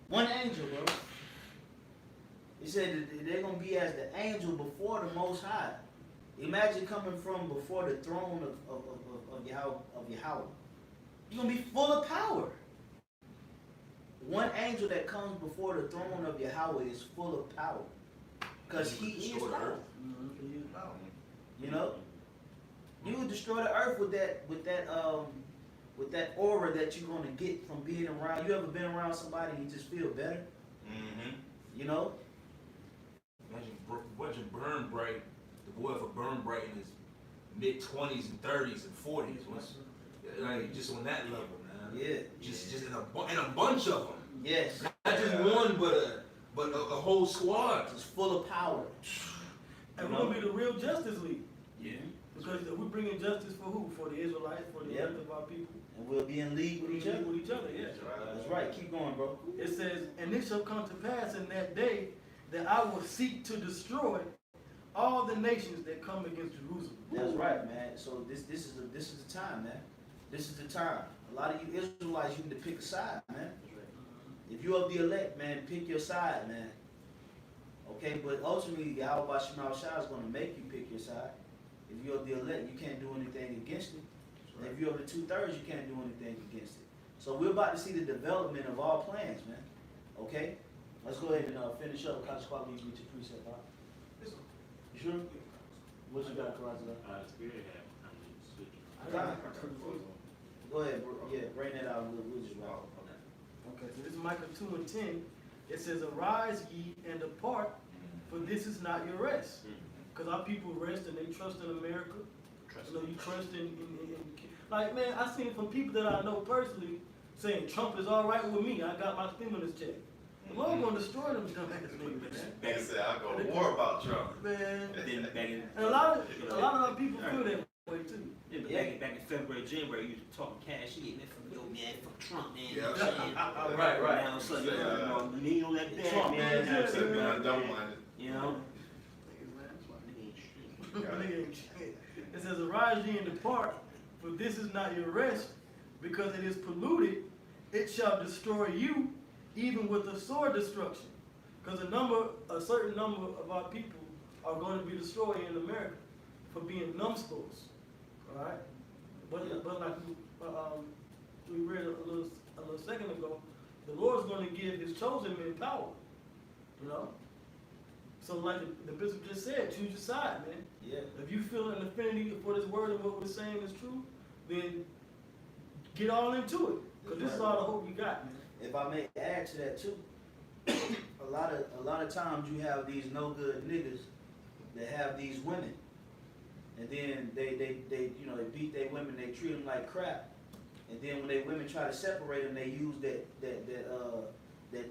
One angel, bro. He said that they're going to be as the angel before the Most High. Imagine coming from before the throne of Yahweh. You're going to be full of power. One angel that comes before the throne of Yahweh is full of power. Because he is power. He is power. You would destroy the earth with that aura that you're going to get from being around. You ever been around somebody and you just feel better? Imagine Burn Bright, the boy for Burn Bright in his mid-20s and 30s and 40s. Like, just on that level, man. Yeah. Just in a bunch of them. Yes. Not just one, but a whole squad. It's full of power. And we're going to be the real Justice League. Yeah. Because we're bringing justice for who? For the Israelites, for the rest of our people. And we'll be in league with each other. With each other, yeah. That's right. Keep going, bro. It says, and it shall come to pass in that day that I will seek to destroy all the nations that come against Jerusalem. That's right, man. So this is the time, man. This is the time. A lot of you Israelites, you need to pick a side, man. If you're of the elect, man, pick your side, man. Okay, but ultimately, Yahweh Bashim Yahushai is going to make you pick your side. If you're of the elect, you can't do anything against it. And if you're of the 2/3, you can't do anything against it. So we're about to see the development of all plans, man. Okay? Let's go ahead and finish up. College Squad, you reach your precept, huh? You sure? What you got, Karate? Spirit have kind of switch. Go ahead, bro. Yeah, bring that out. We'll just rock. Okay, so this is Micah 2:10. It says, "Arise ye and depart, for this is not your rest." Because our people rest and they trust in America. You know, you trust in like, man, I seen from people that I know personally saying Trump is all right with me. I got my stimulus check. The Lord gonna destroy them dumbass niggas, man. They said I go to war about Trump. Man, Then back in, and a lot of our people feel that way too. back in February, January, you was talking cash shit, man, fuck Trump, man. Yeah. You know what I'm saying? Right. Now, so you need on that bag, Trump, man. man. Except being double-minded. You know? Nigga ain't shit. It says, "Arise ye and depart, for this is not your rest, because it is polluted. It shall destroy you, even with a sword destruction." Because a certain number of our people are going to be destroyed in America for being numbskulls. All right, but like we read a little second ago, the Lord's going to give His chosen men power. You know. So like the bishop just said, choose your side, man. Yeah. If you feel an affinity for this word and what we're saying is true, then get all into it. Because this is all the hope you got, man. If I may add to that too, a lot of times you have these no good niggas that have these women, and then they you know, they beat their women, they treat them like crap, and then when they women try to separate them, they use that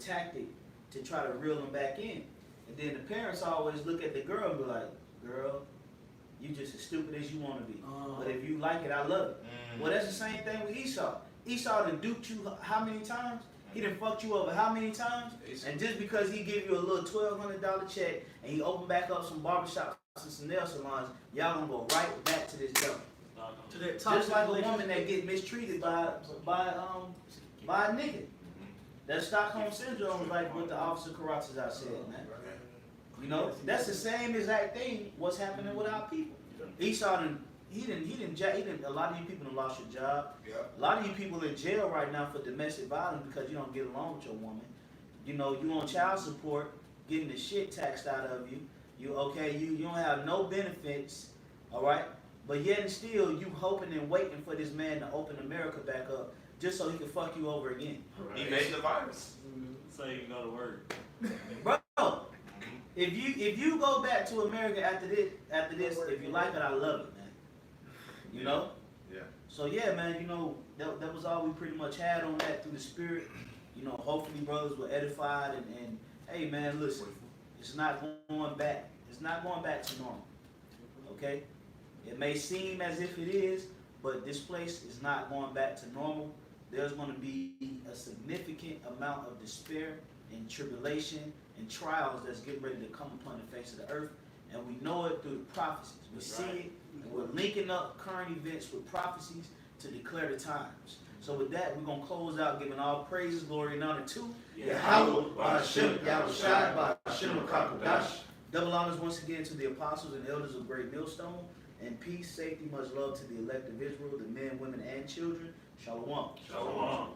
tactic to try to reel them back in. And then the parents always look at the girl and be like, "Girl, you just as stupid as you want to be. But if you like it, I love it." Well, that's the same thing with Esau. Esau done duped you how many times? He done fucked you over how many times? And just because he give you a little $1,200 check and he open back up some barbershops and some nail salons, y'all gonna go right back to this dump. To that Just like a woman that get mistreated by a nigga. That Stockholm syndrome is like what the officer Karatas I said, man. You know, that's the same exact thing what's happening with our people. Esau he didn't a lot of you people done lost your job. Yeah. A lot of you people in jail right now for domestic violence because you don't get along with your woman. You know, you on child support, getting the shit taxed out of you. You don't have no benefits, all right? But yet and still you hoping and waiting for this man to open America back up just so he can fuck you over again. He made the virus. So you can go to work. Bro, if you go back to America after this, if you like it, I love it, man. You know? Yeah. So yeah, man, you know, that was all we pretty much had on that through the spirit. You know, hopefully brothers were edified and hey man, listen, it's not going back. It's not going back to normal. Okay? It may seem as if it is, but this place is not going back to normal. There's going to be a significant amount of despair and tribulation and trials that's getting ready to come upon the face of the earth. And we know it through the prophecies. We see it, and we're linking up current events with prophecies to declare the times. So with that, we're going to close out giving all praises, glory, and honor to Yahweh, Bahashem, Yahushai, Bahashem, Kakodash. Double honors once again to the apostles and elders of Great Millstone. And peace, safety, much love to the elect of Israel, the men, women, and children. Shalom. Shalom.